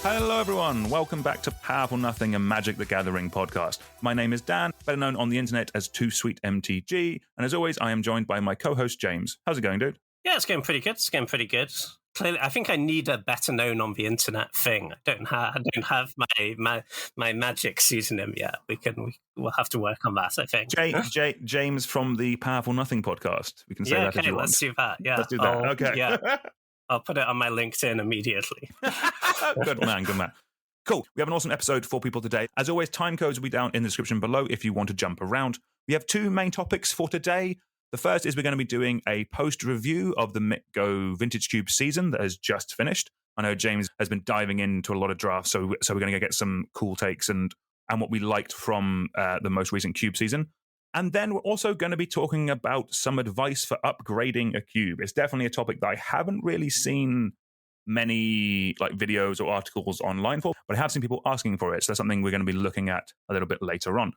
Hello everyone, welcome back to Powerful Nothing and Magic the Gathering podcast. My name is Dan, better known on the internet as Too Sweet MTG, and as always I am joined by my co-host James. How's it going, dude? Yeah, it's going pretty good. Clearly, I think I need a better known on the internet thing. I don't have my magic pseudonym yet. We'll have to work on that, I think. James from the Powerful Nothing podcast. We can say that if you want. Let's do that. Yeah, let's do that. Okay. Yeah, I'll put it on my LinkedIn immediately. Good man. Cool. We have an awesome episode for people today. As always, time codes will be down in the description below if you want to jump around. We have two main topics for today. The first is we're going to be doing a post-review of the MTGO Vintage Cube season that has just finished. I know James has been diving into a lot of drafts, so we're going to get some cool takes and what we liked from the most recent Cube season. And then we're also going to be talking about some advice for upgrading a cube. It's definitely a topic that I haven't really seen many videos or articles online for, but I have seen people asking for it, so that's something we're going to be looking at a little bit later on.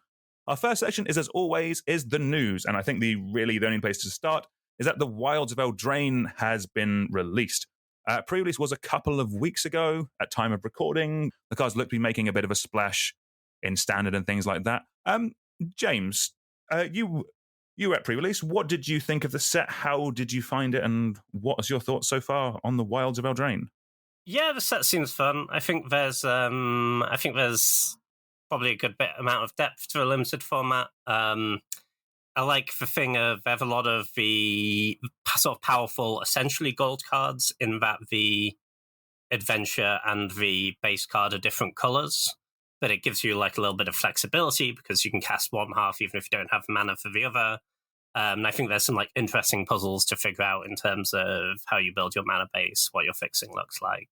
Our first section is, as always, the news, and I think the only place to start is that the Wilds of Eldraine has been released. Pre-release was a couple of weeks ago at time of recording. The cards look to be making a bit of a splash in Standard and things like that. James, you were at pre-release. What did you think of the set? How did you find it, and what was your thoughts so far on the Wilds of Eldraine? Yeah, the set seems fun. I think there's probably a good amount of depth to a limited format. I like the thing of they have a lot of the sort of powerful, essentially gold cards in that the adventure and the base card are different colors, but it gives you a little bit of flexibility because you can cast one half even if you don't have mana for the other. And I think there's some interesting puzzles to figure out in terms of how you build your mana base, what your fixing looks like.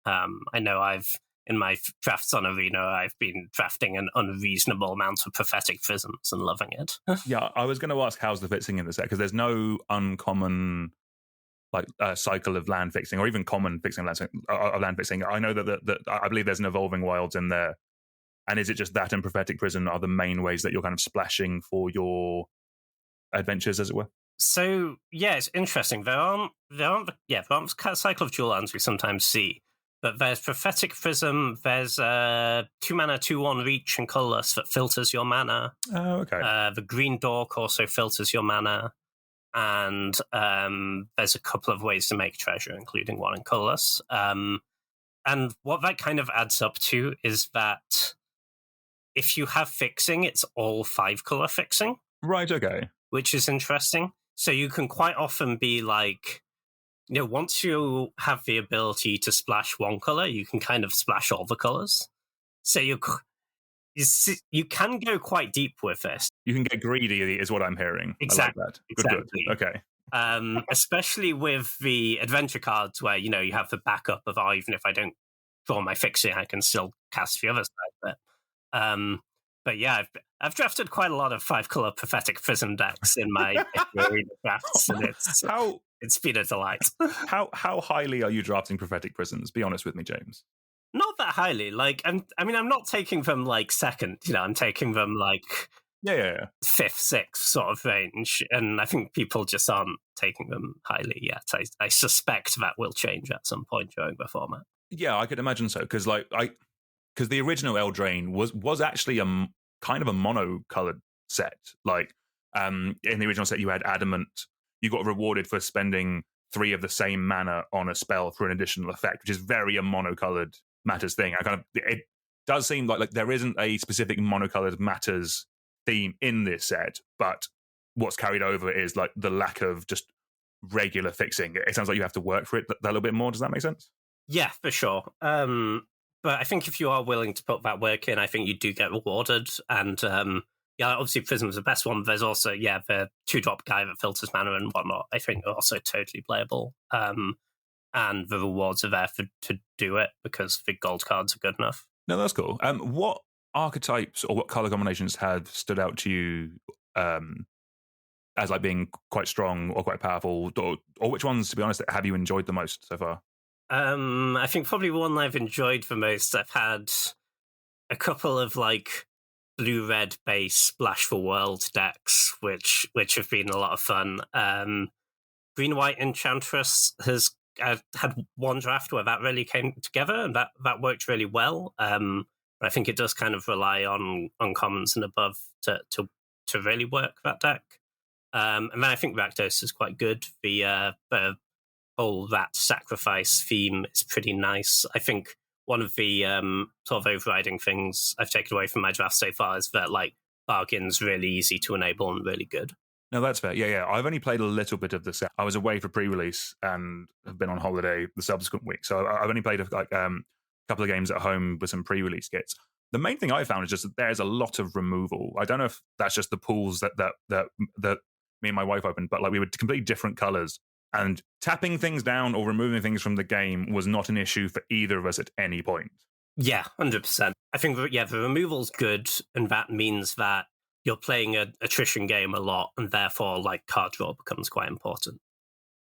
I know in my drafts on Arena, I've been drafting an unreasonable amount of Prophetic Prisms and loving it. Yeah, I was going to ask how's the fixing in the set, because there's no uncommon cycle of land fixing or even common fixing of land fixing. I know that I believe there's an Evolving Wilds in there. And is it just that and Prophetic Prison are the main ways that you're kind of splashing for your adventures, as it were? So, yeah, it's interesting. There aren't the cycle of dual lands we sometimes see. But there's Prophetic Prism, there's 2-mana, 2/1 reach and colorless that filters your mana. Oh, okay. The Green Dork also filters your mana. And there's a couple of ways to make treasure, including one in colorless. And what that kind of adds up to is that if you have fixing, it's all 5-color fixing. Right, okay. Which is interesting. So you can quite often be once you have the ability to splash one color, you can kind of splash all the colors. So you can go quite deep with this. You can get greedy, is what I'm hearing. Exactly. I like that. Exactly. Good. Okay. Especially with the adventure cards, where you have the backup of even if I don't draw my fixing, I can still cast the other side of it. But yeah, I've drafted quite a lot of 5-color Prophetic Prism decks in my arena drafts, and it's been a delight. How highly are you drafting Prophetic Prisms? Be honest with me, James. Not that highly. I'm not taking them second. I'm taking them yeah, 5th, 6th sort of range, and I think people just aren't taking them highly yet. I suspect that will change at some point during the format. Yeah, I could imagine so, because the original Eldraine was actually a kind of a mono-colored set. In the original set, you had Adamant. You got rewarded for spending 3 of the same mana on a spell for an additional effect, which is very a mono-colored Matters thing. It does seem like there isn't a specific mono-colored Matters theme in this set, but what's carried over is the lack of just regular fixing. It sounds like you have to work for it that little bit more. Does that make sense? Yeah, for sure. But I think if you are willing to put that work in, I think you do get rewarded. And obviously Prism's the best one. There's also, the 2-drop guy that filters mana and whatnot, I think are also totally playable. And the rewards are there to do it because the gold cards are good enough. No, that's cool. What archetypes or what color combinations have stood out to you as being quite strong or quite powerful? Or which ones, to be honest, have you enjoyed the most so far? I think probably one I've enjoyed the most. I've had a couple of blue-red base Splash for World decks, which have been a lot of fun. Green-white Enchantress has I had one draft where that really came together, and that worked really well. But I think it does kind of rely on uncommons and above to really work that deck. And then I think Rakdos is quite good. The whole that sacrifice theme is pretty nice. I think one of the sort of overriding things I've taken away from my draft so far is that like bargain's really easy to enable and really good. No, that's fair. Yeah. I've only played a little bit of the set. I was away for pre-release and have been on holiday the subsequent week. So I've only played a couple of games at home with some pre-release kits. The main thing I found is just that there's a lot of removal. I don't know if that's just the pools that me and my wife opened, but like we were completely different colors. And tapping things down or removing things from the game was not an issue for either of us at any point. Yeah, 100%. I think, the removal's good, and that means that you're playing an attrition game a lot, and therefore, like, card draw becomes quite important.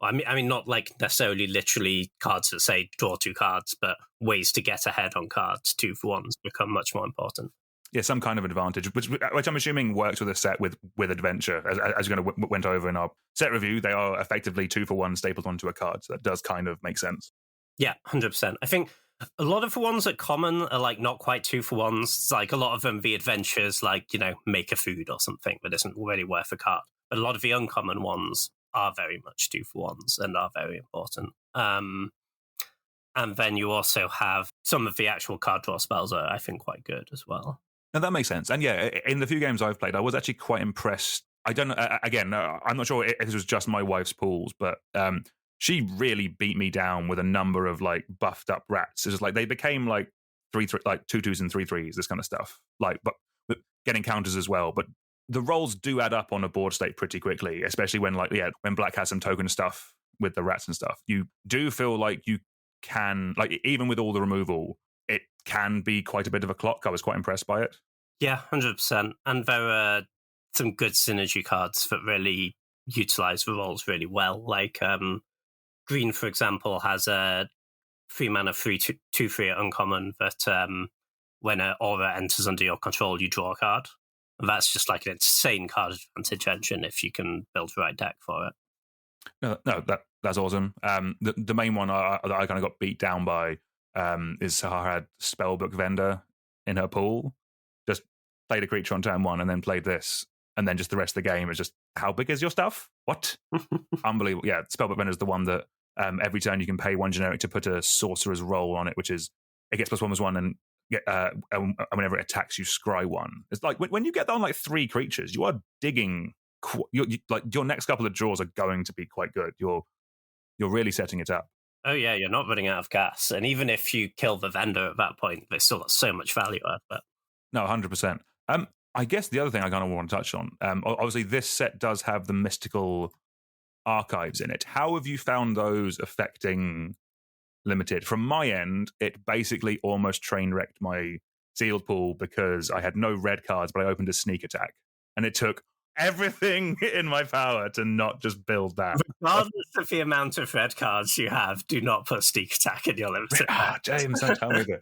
I mean, not like necessarily literally cards that say draw 2 cards, but ways to get ahead on cards, 2-for-1s, become much more important. Yeah, some kind of advantage, which I'm assuming works with a set with adventure. As you went over in our set review, they are effectively 2-for-1 stapled onto a card, so that does kind of make sense. Yeah, 100%. I think a lot of the ones at common are like not quite 2-for-1s. Like a lot of them, the adventures, like, make a food or something that isn't really worth a card. But a lot of the uncommon ones are very much 2-for-1s and are very important. And then you also have some of the actual card draw spells are, I think, quite good as well. Now, that makes sense. And yeah, in the few games I've played, I was actually quite impressed. I don't know, again, I'm not sure if this was just my wife's pools, but she really beat me down with a number of like buffed up rats. It's just like they became like 2-2s and 3-3s, this kind of stuff. Like, but getting counters as well. But the rolls do add up on a board state pretty quickly, especially when when black has some token stuff with the rats and stuff. You do feel like you can, like, even with all the removal, it can be quite a bit of a clock. I was quite impressed by it. Yeah, 100%. And there are some good synergy cards that really utilize the roles really well. Like green, for example, has a 3-mana 2/3 uncommon that when an aura enters under your control, you draw a card. And that's just like an insane card advantage engine if you can build the right deck for it. No, that's awesome. The main one that I kind of got beat down by is Sahara had Spellbook Vendor in her pool. Just played a creature on turn 1 and then played this, and then just the rest of the game is just, how big is your stuff? What? Unbelievable. Yeah, Spellbook Vendor is the one that every turn you can pay 1 generic to put a sorcerer's roll on it, which is it gets +1/+1 and whenever it attacks you scry 1. It's like when you get on like 3 creatures, you are digging. Like your next couple of draws are going to be quite good. You're really setting it up. Oh yeah, you're not running out of gas, and even if you kill the vendor at that point, there's still got so much value out of it. No, 100%. I guess the other thing I kind of want to touch on, obviously this set does have the mystical archives in it. How have you found those affecting Limited? From my end, it basically almost train wrecked my sealed pool because I had no red cards, but I opened a sneak attack, and it took everything in my power to not just build that. Regardless of the amount of red cards you have, do not put sneak attack in your limited. James, don't tell me this.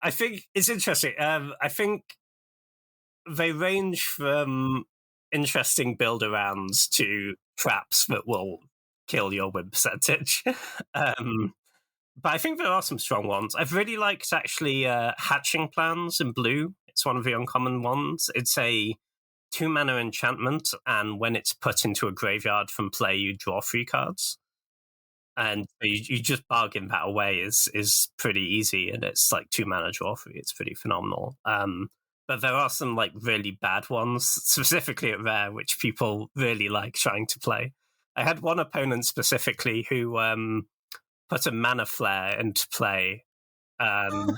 I think it's interesting. I think they range from interesting build arounds to traps that will kill your win percentage. But I think there are some strong ones. I've really liked actually Hatching Plans in blue. It's one of the uncommon ones. It's a 2-mana enchantment, and when it's put into a graveyard from play, you draw 3 cards. And you just bargain that away is pretty easy, and it's like 2-mana draw 3. It's pretty phenomenal. But there are some like really bad ones, specifically at Rare, which people really like trying to play. I had one opponent specifically who put a Mana Flare into play, and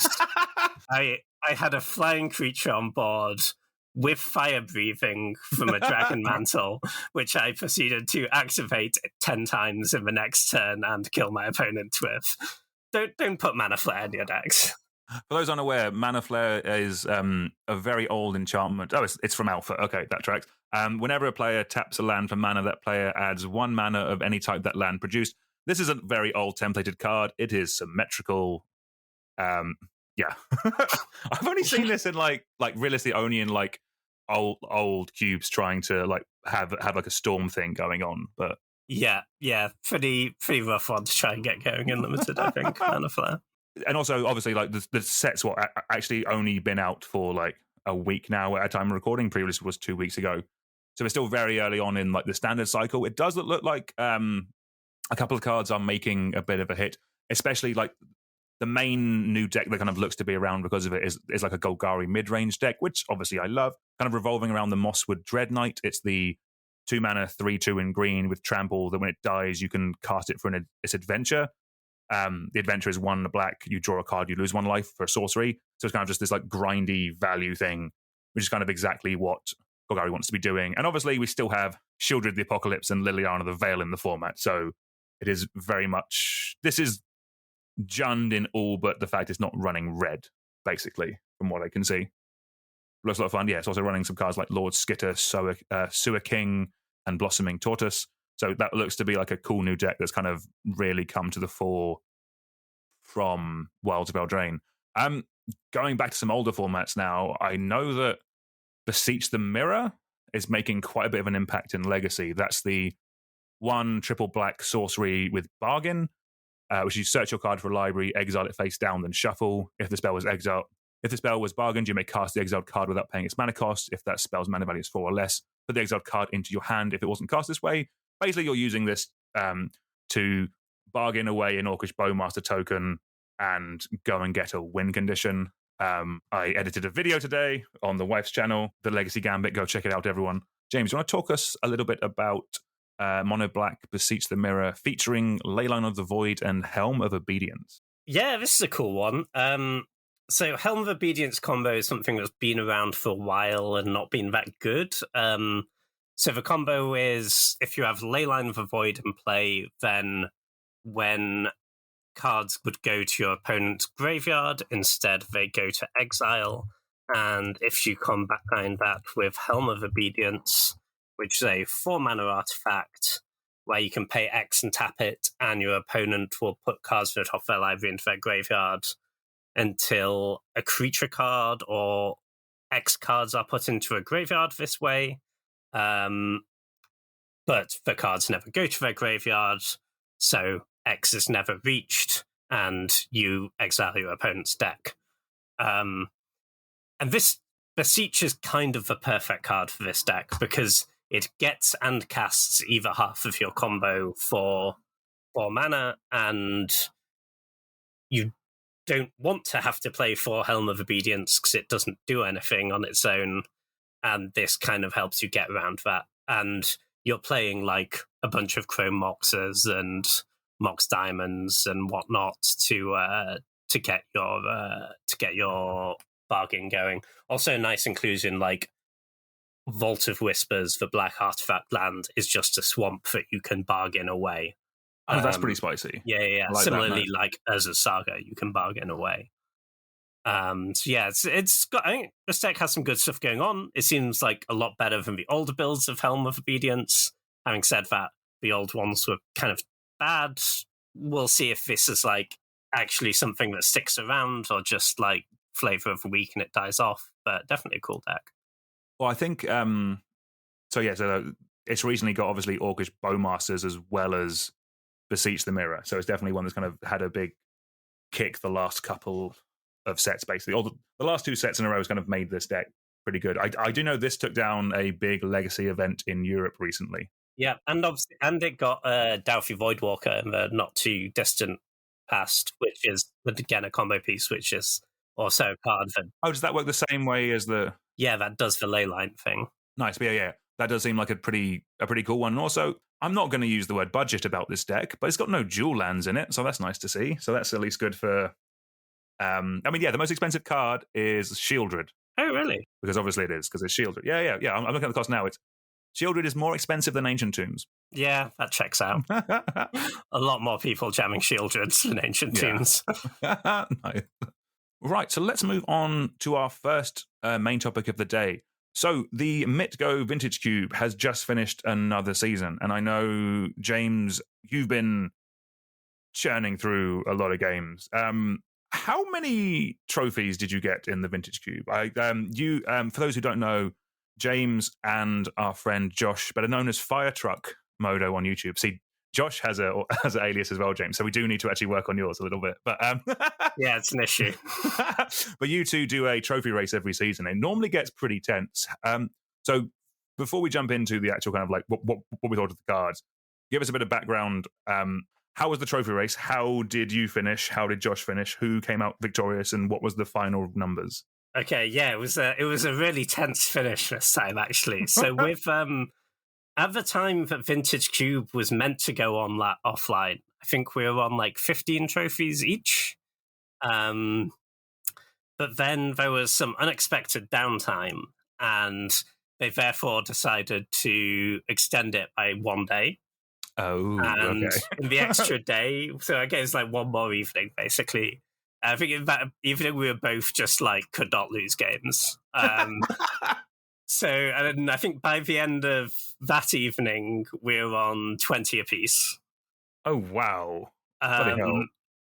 I had a flying creature on board with fire breathing from a Dragon Mantle, which I proceeded to activate 10 times in the next turn and kill my opponent with. Don't put Mana Flare in your decks. For those unaware, Mana Flare is a very old enchantment. Oh, it's from Alpha. Okay, that tracks. Whenever a player taps a land for mana, that player adds 1 mana of any type that land produced. This is a very old templated card. It is symmetrical. Yeah. I've only seen this in like realistically only in like old cubes trying to like have like a storm thing going on. But Yeah, pretty rough one to try and get going in limited, I think, Mana Flare. And also, obviously, like the set's actually only been out for like a week now at a time of recording. Previously was 2 weeks ago, so it's still very early on in like the standard cycle. It does look like a couple of cards are making a bit of a hit, especially like the main new deck that kind of looks to be around because of it is like a Golgari mid-range deck, which obviously I love, kind of revolving around the Mosswood Dread Knight. It's the 2-mana 3/2 in green with trample that when it dies you can cast it for its adventure. The adventure is 1 black, you draw a card, you lose 1 life for a sorcery. So it's kind of just this like grindy value thing, which is kind of exactly what Golgari wants to be doing. And obviously we still have Shieldred the Apocalypse and Liliana the Veil in the format. So it is very much, this is Jund in all but the fact it's not running red, basically, from what I can see. Looks a lot of fun. Yeah, it's also running some cards like Lord Skitter, Sewer King, and Blossoming Tortoise. So that looks to be like a cool new deck that's kind of really come to the fore from Wilds of Eldraine. Going back to some older formats now, I know that Beseech the Mirror is making quite a bit of an impact in Legacy. That's the 1 triple black sorcery with Bargain, which you search your card for a library, exile it face down, then shuffle. If the spell was bargained, you may cast the exiled card without paying its mana cost. If that spell's mana value is 4 or less, put the exiled card into your hand if it wasn't cast this way. Basically, you're using this to bargain away an Orcish Bowmaster token and go and get a win condition. I edited a video today on the wife's channel, The Legacy Gambit. Go check it out, everyone. James, you want to talk us a little bit about Mono Black Beseech the Mirror featuring Leyline of the Void and Helm of Obedience? Yeah, this is a cool one. So Helm of Obedience combo is something that's been around for a while and not been that good. So the combo is, if you have Leyline of the Void in play, then when cards would go to your opponent's graveyard, instead they go to exile. And if you combine that with Helm of Obedience, which is a 4-mana artifact where you can pay X and tap it, and your opponent will put cards from the top of their library into their graveyard until a creature card or X cards are put into a graveyard this way. But the cards never go to their graveyard, so X is never reached, and you exile your opponent's deck. And this Beseech is kind of the perfect card for this deck because it gets and casts either half of your combo for 4 mana, and you don't want to have to play for Helm of Obedience because it doesn't do anything on its own, and this kind of helps you get around that. And you're playing like a bunch of Chrome Moxes and Mox Diamonds and whatnot to get your bargain going. Also, nice inclusion like Vault of Whispers, the black artifact land, is just a swamp that you can bargain away. Oh, that's pretty spicy. Yeah. Like Similarly, like Urza's Saga, you can bargain away. So yeah, it's got. I think this deck has some good stuff going on. It seems like a lot better than the older builds of Helm of Obedience. Having said that, the old ones were kind of bad. We'll see if this is like actually something that sticks around or just like flavor of the week and it dies off. But definitely a cool deck. Well, I think so it's recently got obviously Orcish Bowmasters as well as Beseech the Mirror. So it's definitely one that's kind of had a big kick the last couple of sets, basically. All the last 2 sets in a row has kind of made this deck pretty good. I do know this took down a big Legacy event in Europe recently. Yeah, and obviously, and it got Dauthi Voidwalker in the not too distant past, which is again a combo piece, which is also a card that. Oh, does that work the same way as the? Yeah, that does the Leyline thing. Nice, but yeah, that does seem like a pretty cool one. And also, I'm not going to use the word budget about this deck, but it's got no dual lands in it, so that's nice to see. So that's at least good for. The most expensive card is Shieldred. Oh, really? Because obviously it is, because it's Shieldred. Yeah. I'm looking at the cost now. It's Shieldred is more expensive than Ancient Tombs. Yeah, that checks out. A lot more people jamming Shieldreds than Ancient Tombs. Nice. Right, so let's move on to our first main topic of the day. So the MTGO Vintage Cube has just finished another season, and I know, James, you've been churning through a lot of games. How many trophies did you get in the Vintage Cube? For those who don't know, James and our friend Josh, better known as Fire Truck, Modo on YouTube. See, Josh has an alias as well, James. So we do need to actually work on yours a little bit. But yeah, it's an issue. but you two do a trophy race every season. It normally gets pretty tense. So before we jump into the actual kind of like what we thought of the cards, give us a bit of background. How was the trophy race? How did you finish? How did Josh finish? Who came out victorious? And what was the final numbers? Okay, yeah, it was a really tense finish this time, actually. So with at the time that Vintage Cube was meant to go on that offline, I think we were on like 15 trophies each. But then there was some unexpected downtime, and they therefore decided to extend it by 1 day. Oh, and okay. in the extra day, so I guess like one more evening, basically. I think in that evening we were both just like could not lose games. So, and I think by the end of that evening, we were on 20 apiece. Oh, wow. Bloody hell.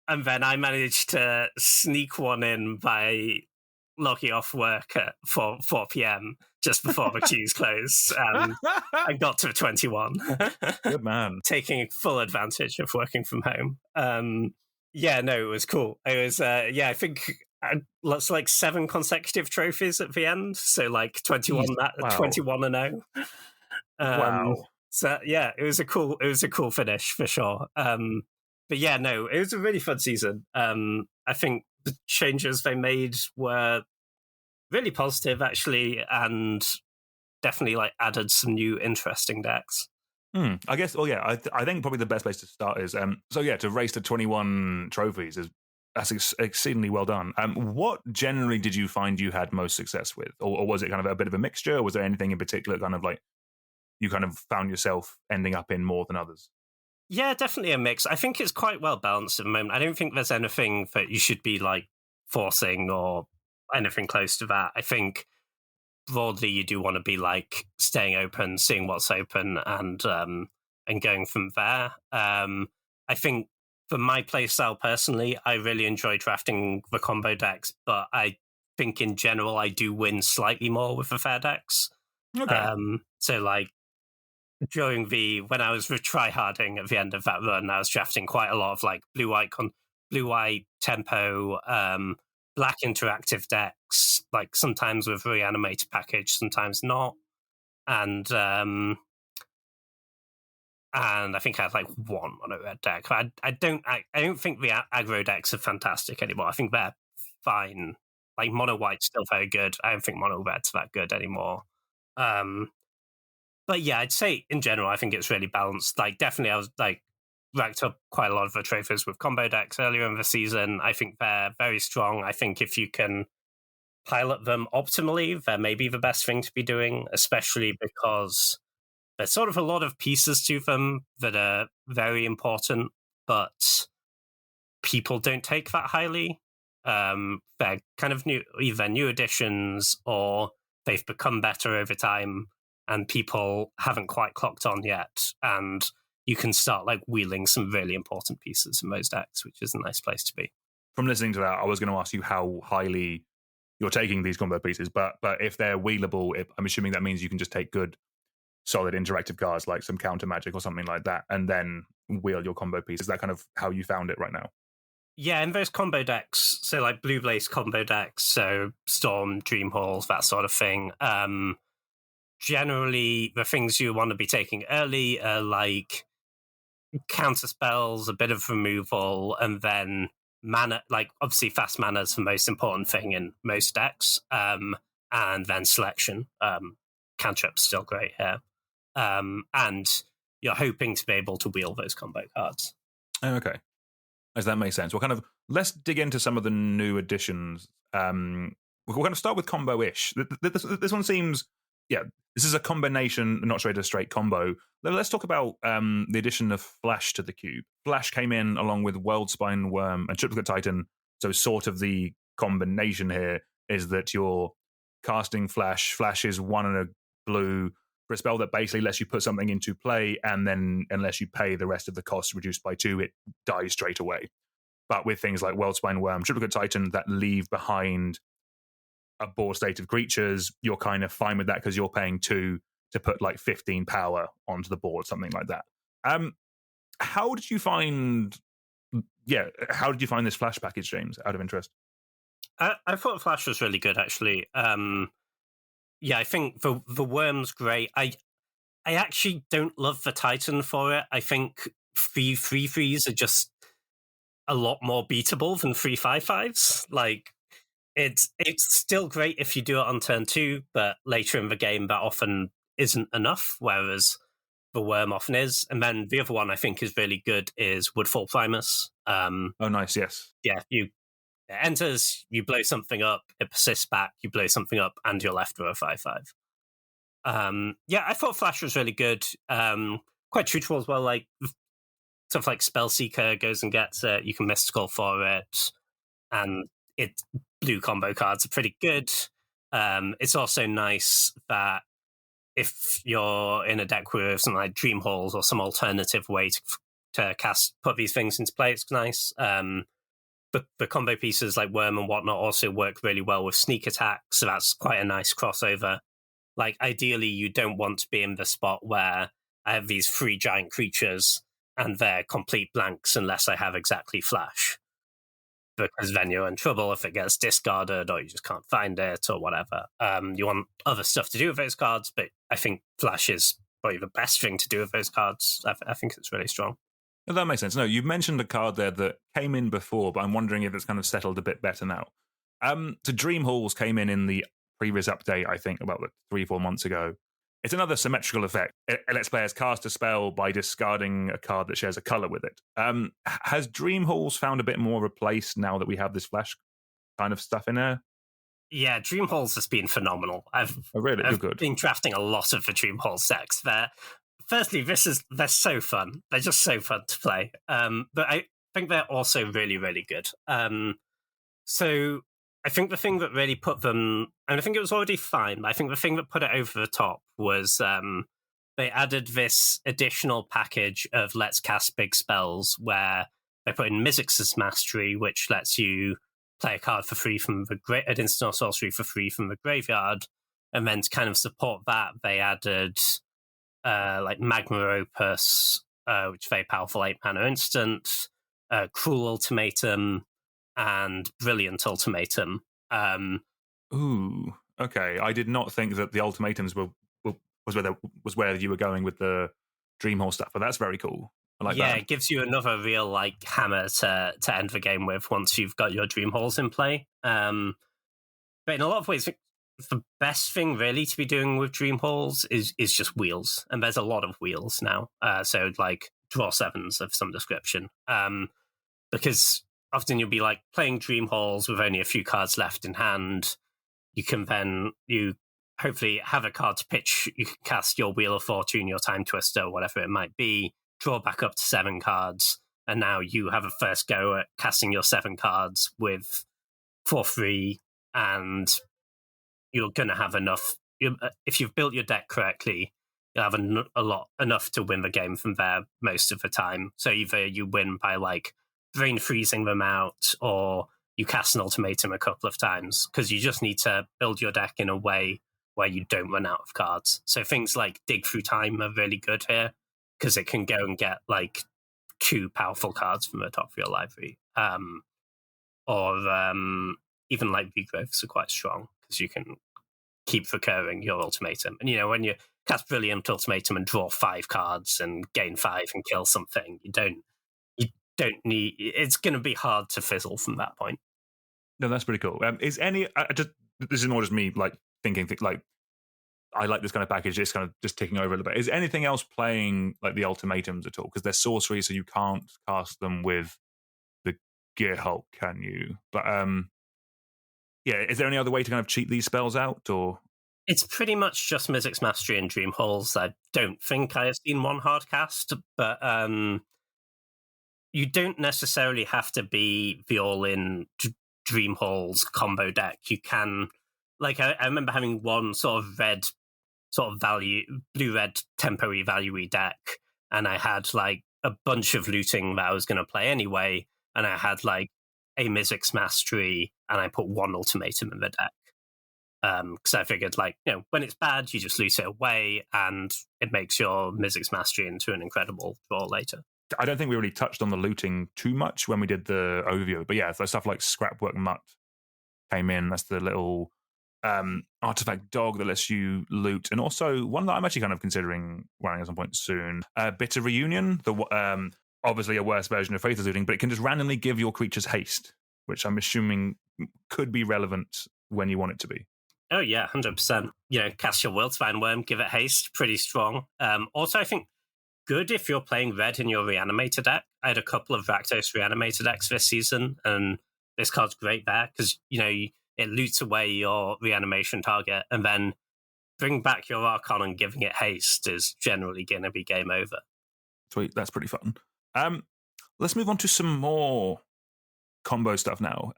And then I managed to sneak one in by logging off work at 4 p.m. just before the queues closed. I got to 21. Good man. Taking full advantage of working from home. Yeah, no, it was cool. It was, I think lots like 7 consecutive trophies at the end. So like 21 and 0. Wow. So yeah, it was a cool finish for sure. But yeah, no, it was a really fun season. I think the changes they made were really positive, actually, and definitely like added some new interesting decks. I guess. Well, yeah, I think probably the best place to start is to race to 21 trophies that's exceedingly well done. What generally did you find you had most success with, or was it kind of a bit of a mixture? Or was there anything in particular kind of like you kind of found yourself ending up in more than others? Yeah, definitely a mix. I think it's quite well balanced at the moment. I don't think there's anything that you should be like forcing or anything close to that. I think broadly you do want to be like staying open, seeing what's open, and going from there. I think for my playstyle personally, I really enjoy drafting the combo decks, but I think in general I do win slightly more with the fair decks. Okay. So like when I was tryharding at the end of that run, I was drafting quite a lot of like blue white tempo, black interactive decks, like sometimes with reanimated package, sometimes not. And I think I had like one mono red deck. I don't think the aggro decks are fantastic anymore. I think they're fine. Like mono white's still very good. I don't think mono red's that good anymore. But yeah, I'd say in general, I think it's really balanced. Like definitely, I was like racked up quite a lot of the trophies with combo decks earlier in the season. I think they're very strong. I think if you can pilot them optimally, they're maybe the best thing to be doing, especially because there's sort of a lot of pieces to them that are very important, but people don't take that highly. They're kind of either new additions or they've become better over time and people haven't quite clocked on yet. And you can start like wheeling some really important pieces in those decks, which is a nice place to be. From listening to that, I was going to ask you how highly you're taking these combo pieces, but if they're wheelable, I'm assuming that means you can just take good, solid interactive cards like some counter magic or something like that, and then wheel your combo piece. Is that kind of how you found it right now? Yeah, in those combo decks, so like Blue Blaze combo decks, so Storm, Dream Halls, that sort of thing. Generally, the things you want to be taking early are like counter spells, a bit of removal, and then mana. Like obviously, fast mana is the most important thing in most decks, and then selection. Cantrip's still great here, and you're hoping to be able to wheel those combo cards. Okay. As that makes sense. Let's dig into some of the new additions. We're going to start with combo-ish. This one seems, this is a combination, not straight a straight combo. Let's talk about the addition of Flash to the cube. Flash came in along with Worldspine Worm and Triplicate Titan. So sort of the combination here is that you're casting Flash. Flash is 1 and a blue for a spell that basically lets you put something into play, and then unless you pay the rest of the cost reduced by 2, it dies straight away. But with things like Worldspine Worm, Triplicate Titan that leave behind a board state of creatures, you're kind of fine with that because you're paying 2 to put like 15 power onto the board, something like that. How did you find this Flash package, James, out of interest? I thought Flash was really good, actually. I think the Worm's great. I actually don't love the Titan for it. I think 3/3/3s are just a lot more beatable than 3/5/5s. Like, it's still great if you do it on turn 2, but later in the game that often isn't enough, whereas the Worm often is. And then the other one I think is really good is Woodfall Primus. Oh, nice, yes. Yeah, it enters, you blow something up, it persists back, you blow something up, and you're left with a 5/5. I thought Flash was really good. Quite truthful as well, like stuff like Spellseeker goes and gets it, you can mystical for it, and blue combo cards are pretty good. It's also nice that if you're in a deck with something like Dream Halls or some alternative way to put these things into play, it's nice. But the combo pieces like Worm and whatnot also work really well with Sneak Attack, so that's quite a nice crossover. Like, ideally, you don't want to be in the spot where I have these 3 giant creatures and they're complete blanks unless I have exactly Flash. Because then you're in trouble if it gets discarded or you just can't find it or whatever. You want other stuff to do with those cards, but I think Flash is probably the best thing to do with those cards. I think it's really strong. No, that makes sense. No, you mentioned a card there that came in before, but I'm wondering if it's kind of settled a bit better now. So Dream Halls came in the previous update, I think, about 3-4 months ago. It's another symmetrical effect. It lets players cast a spell by discarding a card that shares a color with it. Has Dream Halls found a bit more of a place now that we have this Flash kind of stuff in there? Yeah, Dream Halls has been phenomenal. I've been drafting a lot of the Dream Halls decks. Firstly, they're so fun. They're just so fun to play. But I think they're also really, really good. So I think the thing that really put them, and I think it was already fine, but I think the thing that put it over the top was they added this additional package of Let's Cast Big Spells where they put in Mizzix's Mastery, which lets you play a card for free from an instant or sorcery for free from the graveyard. And then to kind of support that, they added like Magma Opus, which is very powerful 8-mana instant, Cruel Ultimatum, and Brilliant Ultimatum. Ooh, okay. I did not think that the ultimatums was where you were going with the Dream Hall stuff, but that's very cool. I like that. Yeah, it gives you another real like hammer to end the game with once you've got your Dream Halls in play. But in a lot of ways, the best thing really to be doing with Dream Halls is just wheels, and there's a lot of wheels now. So like draw 7s of some description, because often you'll be like playing Dream Halls with only a few cards left in hand. You can then hopefully have a card to pitch. You can cast your Wheel of Fortune, your Time Twister, whatever it might be, draw back up to 7 cards, and now you have a first go at casting your 7 cards for free, and you're going to have enough. If you've built your deck correctly, you'll have enough to win the game from there most of the time. So either you win by like brain freezing them out, or you cast an ultimatum a couple of times, because you just need to build your deck in a way where you don't run out of cards. So things like Dig Through Time are really good here, because it can go and get like 2 powerful cards from the top of your library. Or even like Regrowths are quite strong, because you can keep recurring your ultimatum. And, when you cast Brilliant Ultimatum and draw 5 cards and gain 5 and kill something, you don't need, it's going to be hard to fizzle from that point. No, that's pretty cool. This is more just me like thinking like I like this kind of package. It's kind of just ticking over a little bit. Is anything else playing like the ultimatums at all? Because they're sorcery, so you can't cast them with the Gear Hulk, can you? But is there any other way to kind of cheat these spells out, or? It's pretty much just Mizzix's Mastery and Dream Halls. I don't think I have seen one hard cast, but you don't necessarily have to be the all-in Dream Halls combo deck. You can, like, I remember having one sort of red, sort of blue-red temporary value deck, and I had like a bunch of looting that I was going to play anyway, and I had like a Mizzix's Mastery, and I put 1 ultimatum in the deck. Because I figured, like, when it's bad, you just loot it away, and it makes your Mizzix Mastery into an incredible draw later. I don't think we really touched on the looting too much when we did the overview, but yeah, there's stuff like Scrapwork Mutt came in. That's the little artifact dog that lets you loot, and also one that I'm actually kind of considering running at some point soon. Bitter Reunion, the obviously a worse version of Faithless Looting, but it can just randomly give your creatures haste, which I'm assuming could be relevant when you want it to be. Oh yeah, 100%. Cast your Wiltspine Worm, give it haste, pretty strong. Also, I think good if you're playing red in your Reanimator deck. I had a couple of Rakdos Reanimator decks this season, and this card's great there because it loots away your reanimation target, and then bring back your Archon and giving it haste is generally going to be game over. Sweet, that's pretty fun. Let's move on to some more combo stuff now.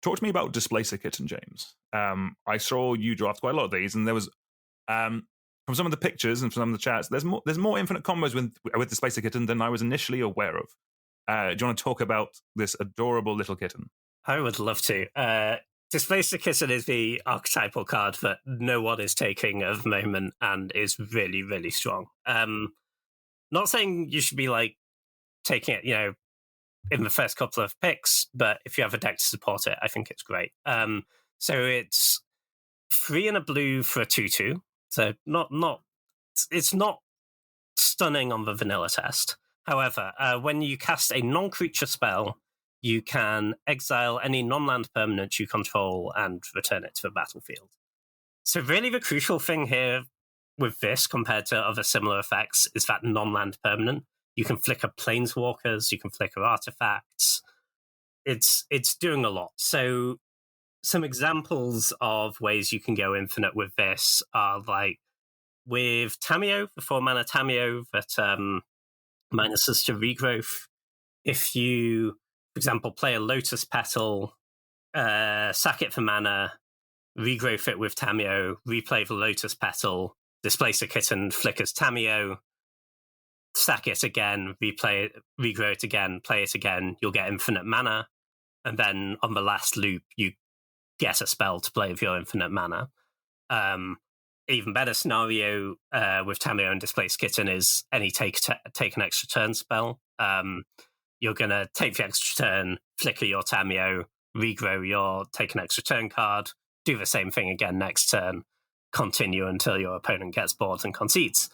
Talk to me about Displacer Kitten, James. I saw you draft quite a lot of these, and there was from some of the pictures and from some of the chats, there's more infinite combos with Displacer Kitten than I was initially aware of. Do you want to talk about this adorable little kitten? I would love to. Displacer Kitten is the archetypal card that no one is taking at the moment and is really, really strong. Not saying you should be like taking it, in the first couple of picks, but if you have a deck to support it, I think it's great. So it's 3 and a blue for a 2/2. So it's not stunning on the vanilla test. However, when you cast a non-creature spell, you can exile any non-land permanent you control and return it to the battlefield. So really the crucial thing here with this compared to other similar effects is that non-land permanent. You can flicker planeswalkers, you can flicker artifacts. It's doing a lot. So some examples of ways you can go infinite with this are like with Tamiyo, the 4-mana Tamiyo that minuses to regrowth. If you, for example, play a Lotus Petal, sack it for mana, regrowth it with Tamiyo, replay the Lotus Petal, displace a kitten, flickers Tamiyo, sack it again, replay it, regrow it again, play it again, you'll get infinite mana. And then on the last loop, you get a spell to play with your infinite mana. Even better scenario with Tamiyo and Displaced Kitten is any take an extra turn spell. You're going to take the extra turn, flicker your Tamiyo, regrow your take an extra turn card, do the same thing again next turn, continue until your opponent gets bored and concedes.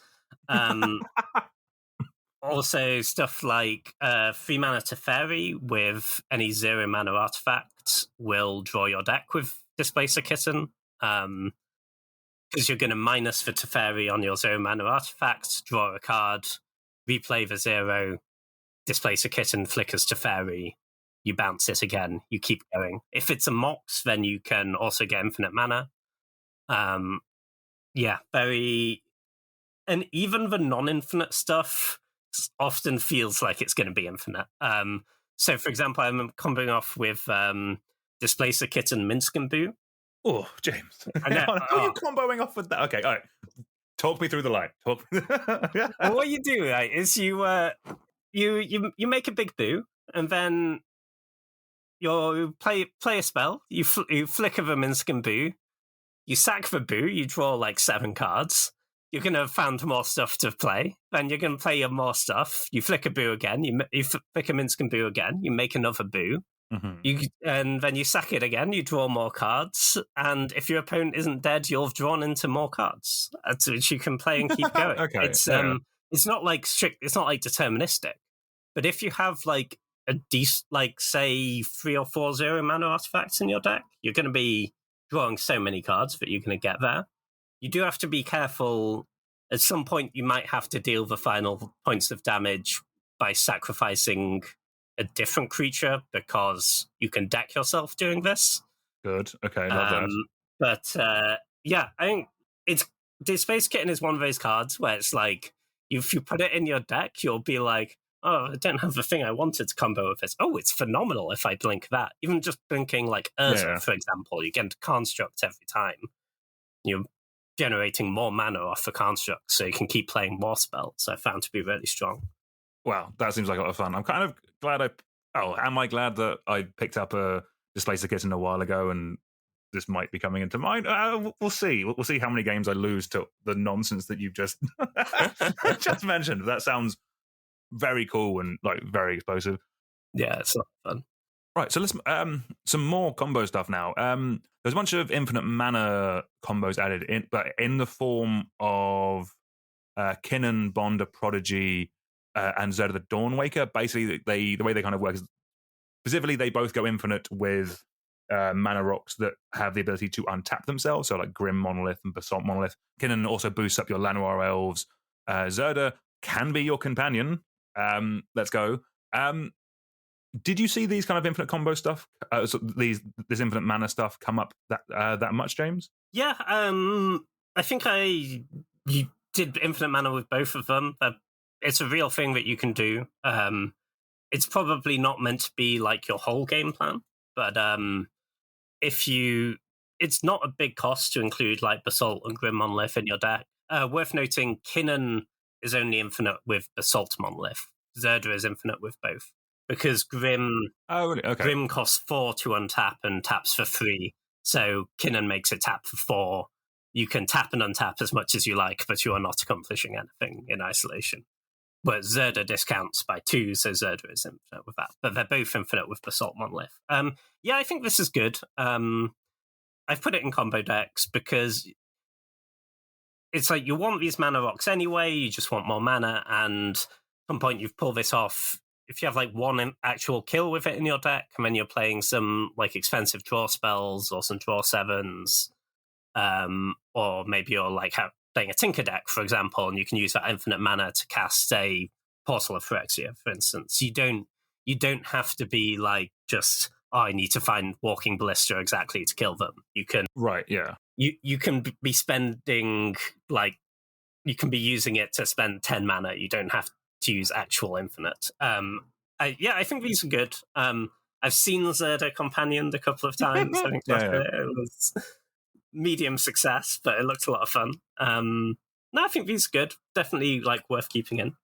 Also, stuff like 3-mana Teferi with any 0-mana artifact will draw your deck with Displacer Kitten. Because you're going to minus the Teferi on your 0-mana artifact, draw a card, replay the 0, Displacer Kitten, flickers Teferi, you bounce it again, you keep going. If it's a Mox, then you can also get infinite mana. Very... And even the non-infinite stuff often feels like it's going to be infinite. So, for example, I'm comboing off with Displacer Kitten, Minsk and Boo. Oh, James. How are you comboing off with that? Okay, all right. Talk me through the line. And what you do, right, is you make a big Boo, and then you play a spell, you flicker the Minsk and Boo, you sack the Boo, you draw like 7 cards. You're going to have found more stuff to play. Then you're going to play your more stuff. You flick a Boo again. You flick a Minsk and Boo again. You make another Boo. Mm-hmm. And then you sack it again. You draw more cards. And if your opponent isn't dead, you'll have drawn into more cards, which you can play and keep going. Okay. It's not like strict. It's not like deterministic. But if you have like say 3 or 4 0-mana artifacts in your deck, you're going to be drawing so many cards that you're going to get there. You do have to be careful. At some point, you might have to deal the final points of damage by sacrificing a different creature because you can deck yourself doing this. Good. Okay, love that. But I think Displaced Kitten is one of those cards where it's like, if you put it in your deck, you'll be like, oh, I don't have the thing I wanted to combo with this. Oh, it's phenomenal if I blink that. Even just blinking like Urza, for example, you get into Construct every time. You're generating more mana off the construct, so you can keep playing more spells. I found to be really strong. Wow, that seems like a lot of fun. I'm kind of glad am I glad that I picked up a Displacer Kitten a while ago and this might be coming into mind. We'll see. We'll see how many games I lose to the nonsense that you've just just mentioned. That sounds very cool and like very explosive. Yeah, it's a lot of fun. Right, so let's some more combo stuff now. There's a bunch of infinite mana combos added in, but in the form of Kinnan, Bonder, Prodigy, and Zerda the Dawnwaker. Basically, the way they kind of work is specifically they both go infinite with mana rocks that have the ability to untap themselves. So like Grim Monolith and Basalt Monolith. Kinnan also boosts up your Llanowar Elves. Zerda can be your companion. Let's go. Did you see these kind of infinite combo stuff? So this infinite mana stuff come up that much, James? Yeah, I think you did infinite mana with both of them. It's a real thing that you can do. It's probably not meant to be like your whole game plan, but it's not a big cost to include like Basalt and Grim Monolith in your deck. Worth noting, Kinnan is only infinite with Basalt Monolith. Zerda is infinite with both. Because Grim costs 4 to untap and taps for 3. So Kinnan makes it tap for 4. You can tap and untap as much as you like, but you are not accomplishing anything in isolation. But Zerda discounts by 2, so Zerda is infinite with that. But they're both infinite with Basalt Monolith. Yeah, I think this is good. I've put it in combo decks because it's like you want these mana rocks anyway, you just want more mana, and at some point you've pulled this off. If you have like one actual kill with it in your deck, and then you're playing some like expensive draw spells or some draw 7s, or maybe you're like playing a Tinker deck, for example, and you can use that infinite mana to cast a Portal of Phyrexia, for instance. You don't have to be like just I need to find Walking Ballista exactly to kill them. You can You can be spending like you can be using it to spend 10 mana. You don't have to use actual infinite. I think these are good. I've seen Zerda companioned a couple of times. I think it was medium success, but it looked a lot of fun. No, I think these are good. Definitely like worth keeping in.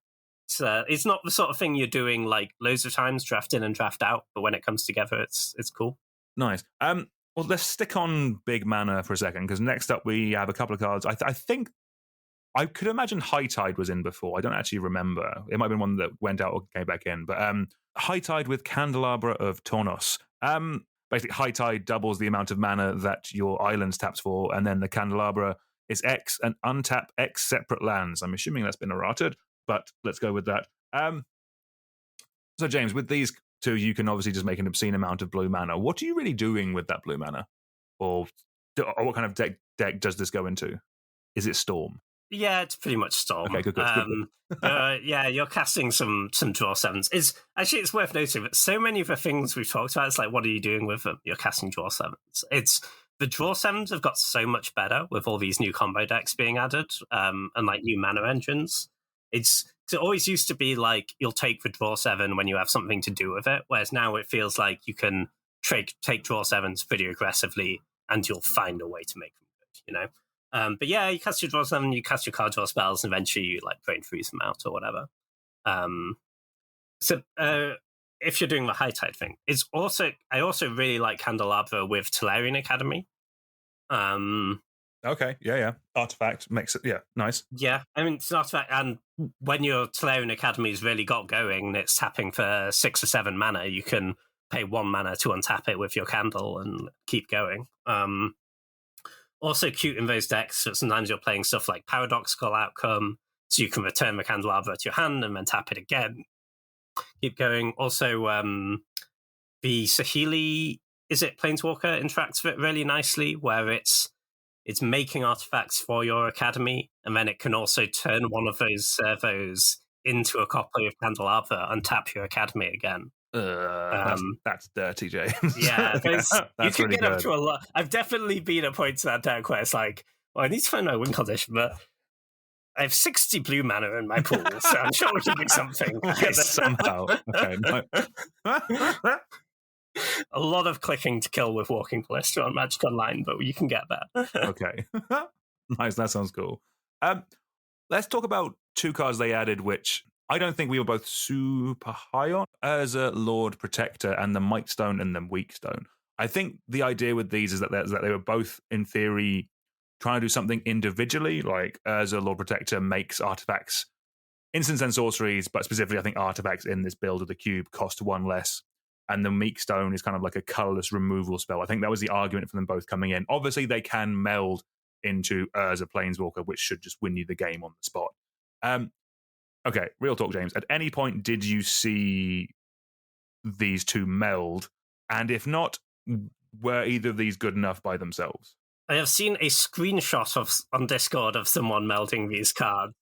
It's not the sort of thing you're doing like loads of times, draft in and draft out, but when it comes together, it's cool. Nice. Well, let's stick on big mana for a second, because next up we have a couple of cards. I think I could imagine High Tide was in before. I don't actually remember. It might have been one that went out or came back in. But High Tide with Candelabra of Tornos. Basically, High Tide doubles the amount of mana that your islands taps for, and then the Candelabra is X and untap X separate lands. I'm assuming that's been errated, but let's go with that. So, James, with these two, you can obviously just make an obscene amount of blue mana. What are you really doing with that blue mana? Or what kind of deck does this go into? Is it Storm? Yeah, it's pretty much Storm. Okay, good. Yeah, you're casting some draw 7s. It's worth noting that so many of the things we've talked about, it's like, what are you doing with them? You're casting draw 7s. The draw 7s have got so much better with all these new combo decks being added, and like new mana engines. It always used to be like you'll take the draw 7 when you have something to do with it, whereas now it feels like you can take draw 7s pretty aggressively and you'll find a way to make them good, you know? But yeah, you cast your draw 7, you cast your card draw spells, and eventually you like brain freeze them out or whatever. So if you're doing the High Tide thing, I also really like Candelabra with Tolarian Academy. Okay, yeah. Artifact makes it, nice. Yeah, I mean, it's an artifact, and when your Tolarian Academy's really got going and it's tapping for 6 or 7 mana, you can pay 1 mana to untap it with your candle and keep going. Also cute in those decks, but sometimes you're playing stuff like Paradoxical Outcome, so you can return the Candelabra to your hand and then tap it again. Keep going. Also, the Saheeli, is it Planeswalker, interacts with it really nicely, where it's making artifacts for your academy, and then it can also turn one of those servos into a copy of Candelabra and tap your academy again. That's dirty, James. Yeah, you can really get up to a lot. I've definitely been at points in that deck where it's like, well, I need to find my win condition, but I have 60 blue mana in my pool, so I'm sure we can do something. Somehow. Okay. No. A lot of clicking to kill with Walking Ballista on Magic Online, but you can get that. Okay. Nice, that sounds cool. Let's talk about 2 cards they added, which I don't think we were both super high on, as a Lord Protector and the Might Stone and the Weak Stone. I think the idea with these is that they were both, in theory, trying to do something individually, like Urza, Lord Protector, makes artifacts, instants and sorceries, but specifically I think artifacts in this build of the cube cost 1 less. And the Meek Stone is kind of like a colorless removal spell. I think that was the argument for them both coming in. Obviously, they can meld into Urza Planeswalker, which should just win you the game on the spot. Okay, real talk, James. At any point, did you see these two meld? And if not, were either of these good enough by themselves? I have seen a screenshot on Discord of someone melding these cards.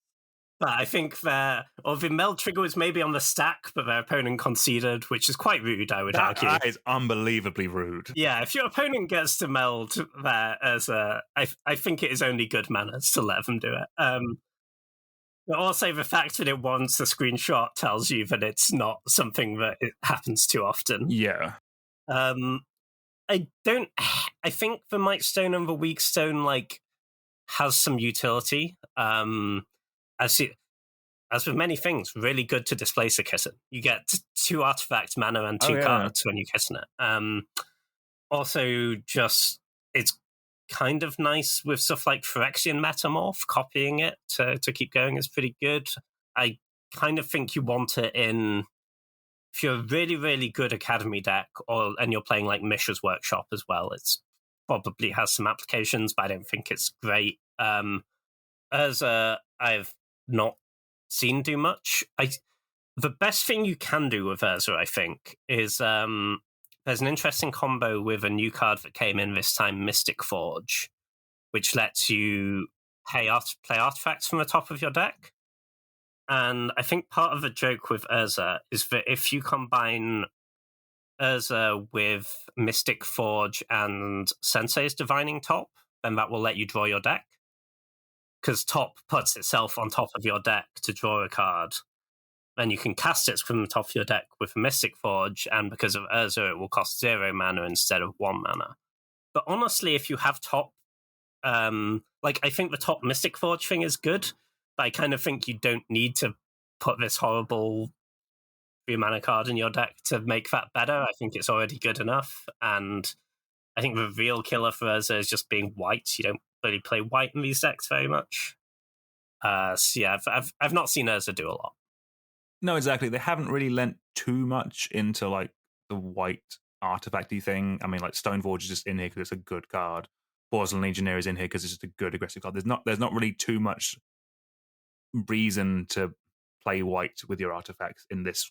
But I think the meld trigger was maybe on the stack, but their opponent conceded, which is quite rude, I would argue. That is unbelievably rude. Yeah, if your opponent gets to meld there I think it is only good manners to let them do it. But also the fact that it wants a screenshot tells you that it's not something that it happens too often. Yeah. I think the Might Stone and the Weak Stone has some utility. As with many things, really good to displace a kitten. You get 2 artifact mana and 2 cards when you kitten it. Also, just it's kind of nice with stuff like Phyrexian Metamorph. Copying it to keep going is pretty good. I kind of think you want it in if you're a really, really good Academy deck, and you're playing like Mishra's Workshop as well. It's probably has some applications, but I don't think it's great. Urza, I've not seen do much. The best thing you can do with Urza, I think, is there's an interesting combo with a new card that came in this time, Mystic Forge, which lets you play artifacts from the top of your deck. And I think part of the joke with Urza is that if you combine Urza with Mystic Forge and Sensei's Divining Top, then that will let you draw your deck. Because Top puts itself on top of your deck to draw a card. Then you can cast it from the top of your deck with Mystic Forge, and because of Urza, it will cost 0 mana instead of 1 mana. But honestly, if you have Top, I think the Top Mystic Forge thing is good, but I kind of think you don't need to put this horrible 3 mana card in your deck to make that better. I think it's already good enough, and I think the real killer for Urza is just being white. You don't really play white in these decks very much. So yeah, I've not seen Urza do a lot. No, exactly. They haven't really lent too much into like the white artifacty thing. I mean, like Stoneforge is just in here because it's a good card. Porcelain Legionnaire is in here because it's just a good aggressive card. There's not really too much reason to play white with your artifacts in this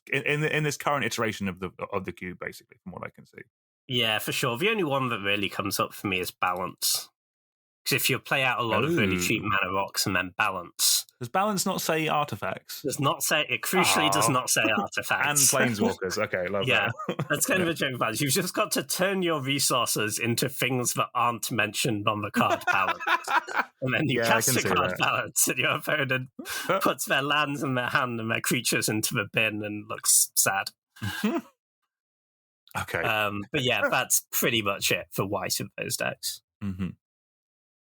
current iteration of the cube, basically, from what I can see. Yeah, for sure. The only one that really comes up for me is balance. Because if you play out a lot of really cheap mana rocks and then balance. Does balance not say artifacts? Does not say it. Crucially, does not say artifacts. And planeswalkers. Okay, love that. That's kind of a joke about it. You've just got to turn your resources into things that aren't mentioned on the card balance. And then you cast the card balance, and your opponent puts their lands in their hand and their creatures into the bin and looks sad. Okay. But yeah, that's pretty much it for white of those decks. Mm-hmm.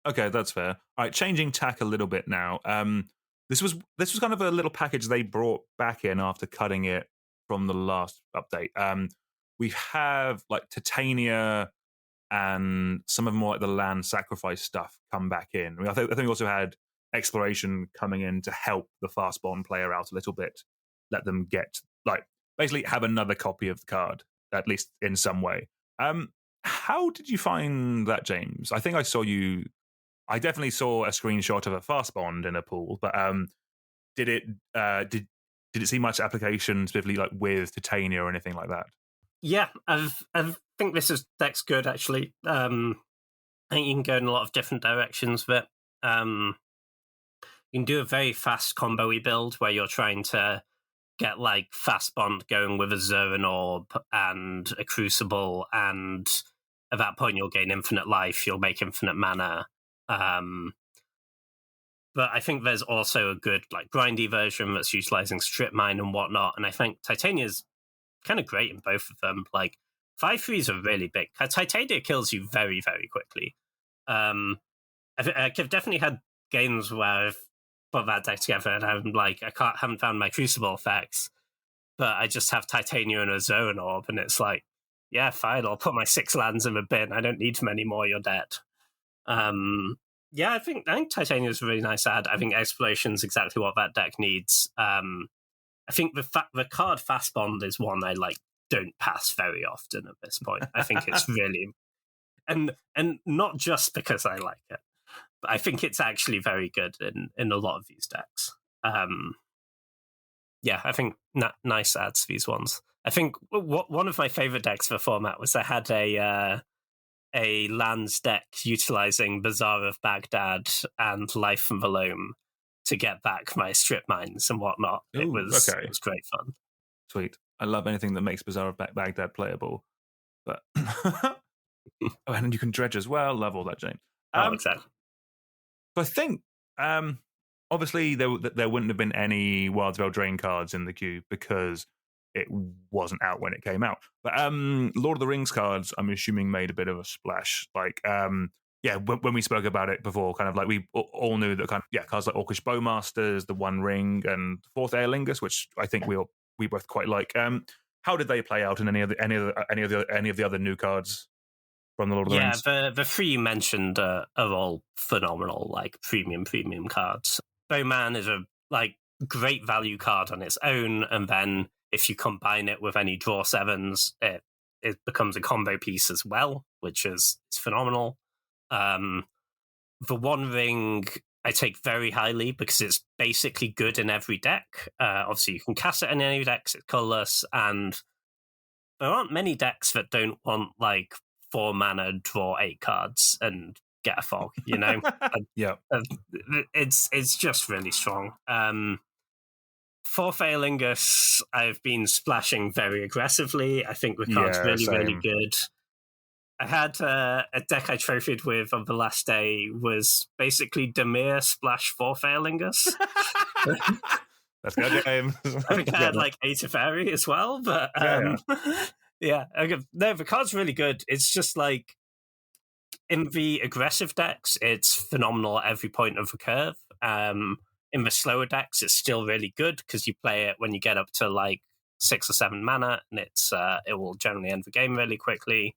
Okay, that's fair. All right, changing tack a little bit now. This was kind of a little package they brought back in after cutting it from the last update. We have like Titania and some of more like the land sacrifice stuff come back in. I think we also had Exploration coming in to help the fast bond player out a little bit, let them get basically have another copy of the card, at least in some way. How did you find that, James? I think I definitely saw a screenshot of a fast bond in a pool, but did it see much application specifically like with Titania or anything like that? Yeah, I think this deck's good actually. I think you can go in a lot of different directions with it. You can do a very fast combo-y build where you're trying to get like fast bond going with a Zoran Orb and a Crucible, and at that point you'll gain infinite life, you'll make infinite mana. But I think there's also a good like grindy version that's utilizing strip mine and whatnot, and I think Titania's kind of great in both of them. Like 5/3s are really big. Titania kills you very, very quickly. I've definitely had games where I've put that deck together and I'm like, haven't found my Crucible effects, but I just have Titania and a Zoran Orb, and it's like, yeah, fine, I'll put my 6 lands in the bin. I don't need many more, you're dead. Yeah, I think Titania is a really nice ad. I think Exploration's exactly what that deck needs. I think the card Fast Bond is one I don't pass very often at this point. I think it's really and not just because I like it, but I think it's actually very good in a lot of these decks. Yeah, I think nice ads, these ones. I think one of my favorite decks for format was I had a lands deck utilizing Bazaar of Baghdad and Life from the Loam to get back my strip mines and whatnot. It was great fun. Sweet. I love anything that makes Bazaar of Baghdad playable. But and you can dredge as well. Love all that, Jane. Exactly. So I think obviously there wouldn't have been any Wilds of Eldraine cards in the queue because it wasn't out when it came out. But Lord of the Rings cards, I'm assuming, made a bit of a splash. When we spoke about it before, kind of like we all knew that cards like Orcish Bowmasters, the One Ring, and Fourth Aerlingus, which I think we both quite like. How did they play out in any of the other new cards from the Lord of the Rings? Yeah, the 3 you mentioned are all phenomenal, premium cards. Bowman is a great value card on its own, and then if you combine it with any draw 7s, it becomes a combo piece as well, which is phenomenal. The One Ring I take very highly because it's basically good in every deck. Obviously, you can cast it in any decks, it's colorless, and there aren't many decks that don't want 4 mana, draw 8 cards, and get a fog, Yeah. It's just really strong. Fourth Aerlingus, I've been splashing very aggressively. I think the card's really good. I had a deck I trophied with on the last day was basically Demir splash Fourth Aerlingus. That's good game. I think I had 8 Teferi as well, but yeah. No, the card's really good. It's just in the aggressive decks, it's phenomenal at every point of the curve. In the slower decks, it's still really good because you play it when you get up to 6 or 7 mana, and it will generally end the game really quickly.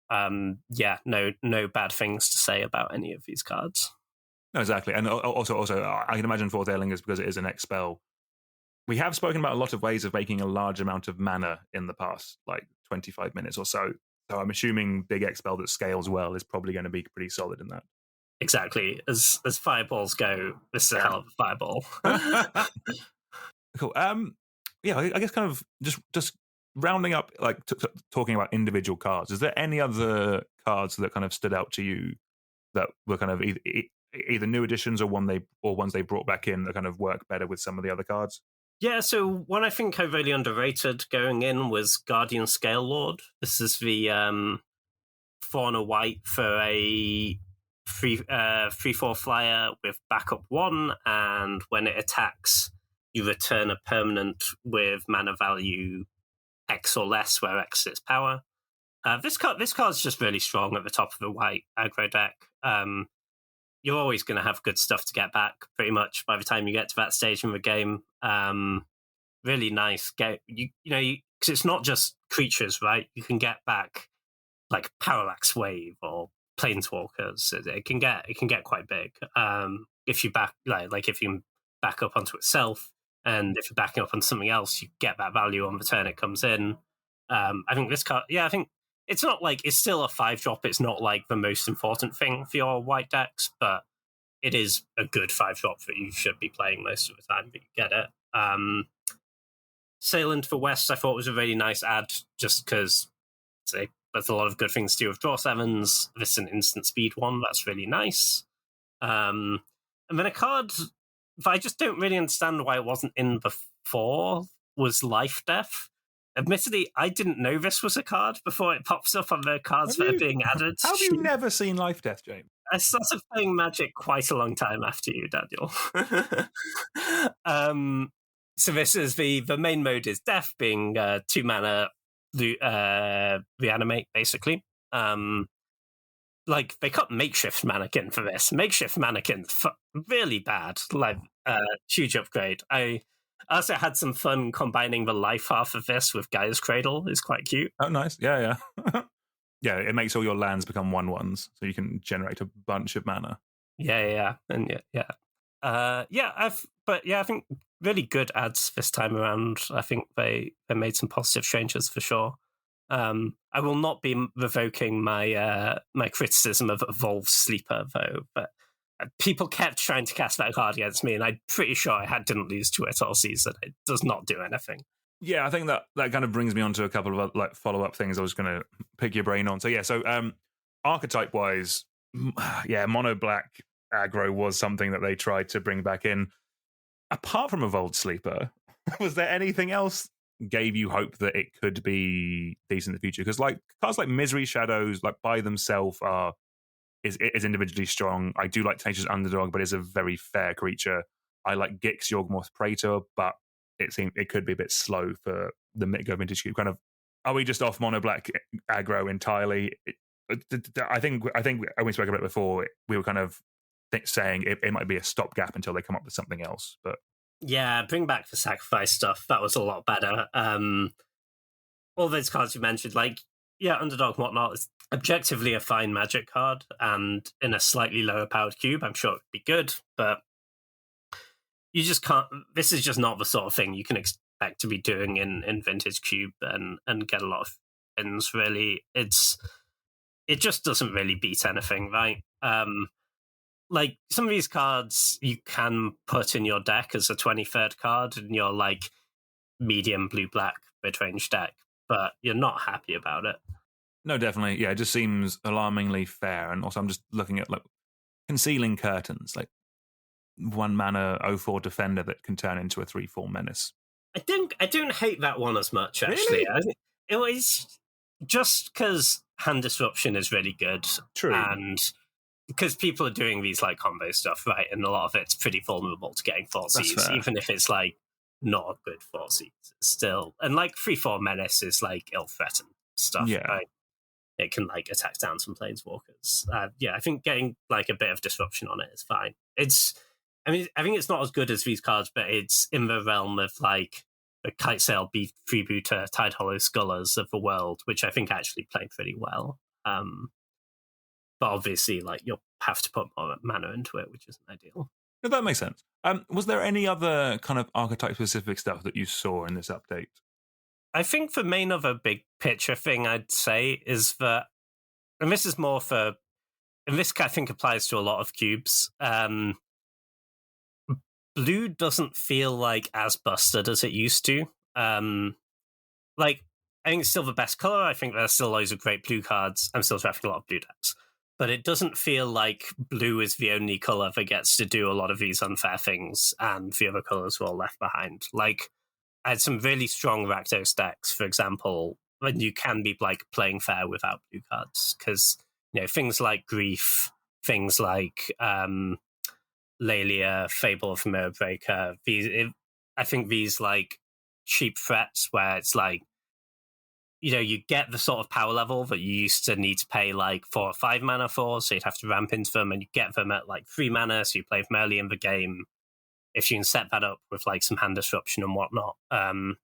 No bad things to say about any of these cards. No, exactly. And also, I can imagine Fourth Aerlingus, because it is an X spell. We have spoken about a lot of ways of making a large amount of mana in the past, 25 minutes or so. So I'm assuming big X spell that scales well is probably going to be pretty solid in that. Exactly. As fireballs go, this is a hell of a fireball. Cool. I guess kind of just rounding up, talking about individual cards. Is there any other cards that kind of stood out to you that were kind of either new additions or ones they brought back in that kind of work better with some of the other cards? Yeah, so one I think I really underrated going in was Guardian Scale Lord. This is the 4 and a white for a 3/4 flyer with backup 1, and when it attacks, you return a permanent with mana value X or less, where X is its power. This card's just really strong at the top of the white aggro deck. You're always going to have good stuff to get back, pretty much, by the time you get to that stage in the game. Really nice game. Because it's not just creatures, right? You can get back Parallax Wave or Planeswalkers. It can get quite big. If you back if you back up onto itself, and if you're backing up on something else, you get that value on the turn it comes in. I think this card, I think it's not it's still a 5-drop. It's not the most important thing for your white decks, but it is a good 5-drop that you should be playing most of the time that you get it. Sail into the West, I thought was a really nice ad, just because there's a lot of good things to do with draw 7s. This is an instant speed one. That's really nice. And then a card that I just don't really understand why it wasn't in before was Life Death. Admittedly, I didn't know this was a card before it pops up on the cards that are being added. How have you never seen Life Death, James? I started playing Magic quite a long time after you, Daniel. So this is the main mode is Death, being 2 mana reanimate, basically. They cut Makeshift Mannequin for this. Makeshift Mannequin, really bad. Huge upgrade. I I also had some fun combining the life half of this with Gaia's Cradle. It's quite cute. Oh, nice. Yeah. Yeah, it makes all your lands become 1/1s, so you can generate a bunch of mana. Yeah. I think really good ads this time around. I think they made some positive changes for sure. I will not be revoking my my criticism of Evolve Sleeper though, but people kept trying to cast that card against me, and I'm pretty sure I didn't lose to it all season. It does not do anything. Yeah, I think that kind of brings me on to a couple of like follow-up things I was going to pick your brain on. So archetype-wise, mono black aggro was something that they tried to bring back in. Apart from Evolved Sleeper, was there anything else gave you hope that it could be decent in the future? Because like cards like Misery Shadows, like by themselves is individually strong. I do like Tenacious Underdog, but it's a very fair creature. I like Gix Yawgmoth Praetor, but it could be a bit slow for the MTGO Vintage Cube. Kind of, are we just off mono black aggro entirely? I think when we spoke about it before, we were kind of saying it might be a stopgap until they come up with something else. But yeah, bring back the sacrifice stuff. That was a lot better. All those cards you mentioned, like Underdog and whatnot, is objectively a fine Magic card, and in a slightly lower powered cube, I'm sure it would be good, but you just can't. This is just not the sort of thing you can expect to be doing in Vintage Cube and get a lot of wins. Really, it just doesn't really beat anything, right? Like some of these cards you can put in your deck as a 23rd card in your like medium blue-black mid-range deck, but you're not happy about it. No, definitely. Yeah, it just seems alarmingly fair. And also I'm just looking at like Concealing Curtains, like 1 mana 0/4 defender that can turn into a 3/4 menace. I don't hate that one as much, actually. Really? I think it was just because hand disruption is really good. True. And because people are doing these like combo stuff, right? And a lot of it's pretty vulnerable to getting 4Cs, even if it's like not a good 4Cs. Still, and like 3/4 menace is like ill-threatened stuff. Yeah. Right? It can like attack down some planeswalkers. I think getting like a bit of disruption on it is fine. I think it's not as good as these cards, but it's in the realm of like the Kitesail Freebooter, Tidehollow Scullers of the world, which I think actually play pretty well. But obviously, like you'll have to put more mana into it, which isn't ideal. No, that makes sense. Was there any other kind of archetype-specific stuff that you saw in this update? I think the main other big picture thing I'd say is that, and this is more for, and this I think applies to a lot of cubes, blue doesn't feel like as busted as it used to. Like, I think it's still the best color. I think there's still loads of great blue cards. I'm still drafting a lot of blue decks. But it doesn't feel like blue is the only color that gets to do a lot of these unfair things, and the other colors were all left behind. Like, I had some really strong Rakdos decks, for example, when you can be like playing fair without blue cards, because things like Grief, things like Lalia, Fable of Mirror Breaker. I think these like cheap threats where it's like, you get the sort of power level that you used to need to pay like 4 or 5 mana for, so you'd have to ramp into them, and you get them at like 3 mana, so you play them early in the game. If you can set that up with like some hand disruption and whatnot, and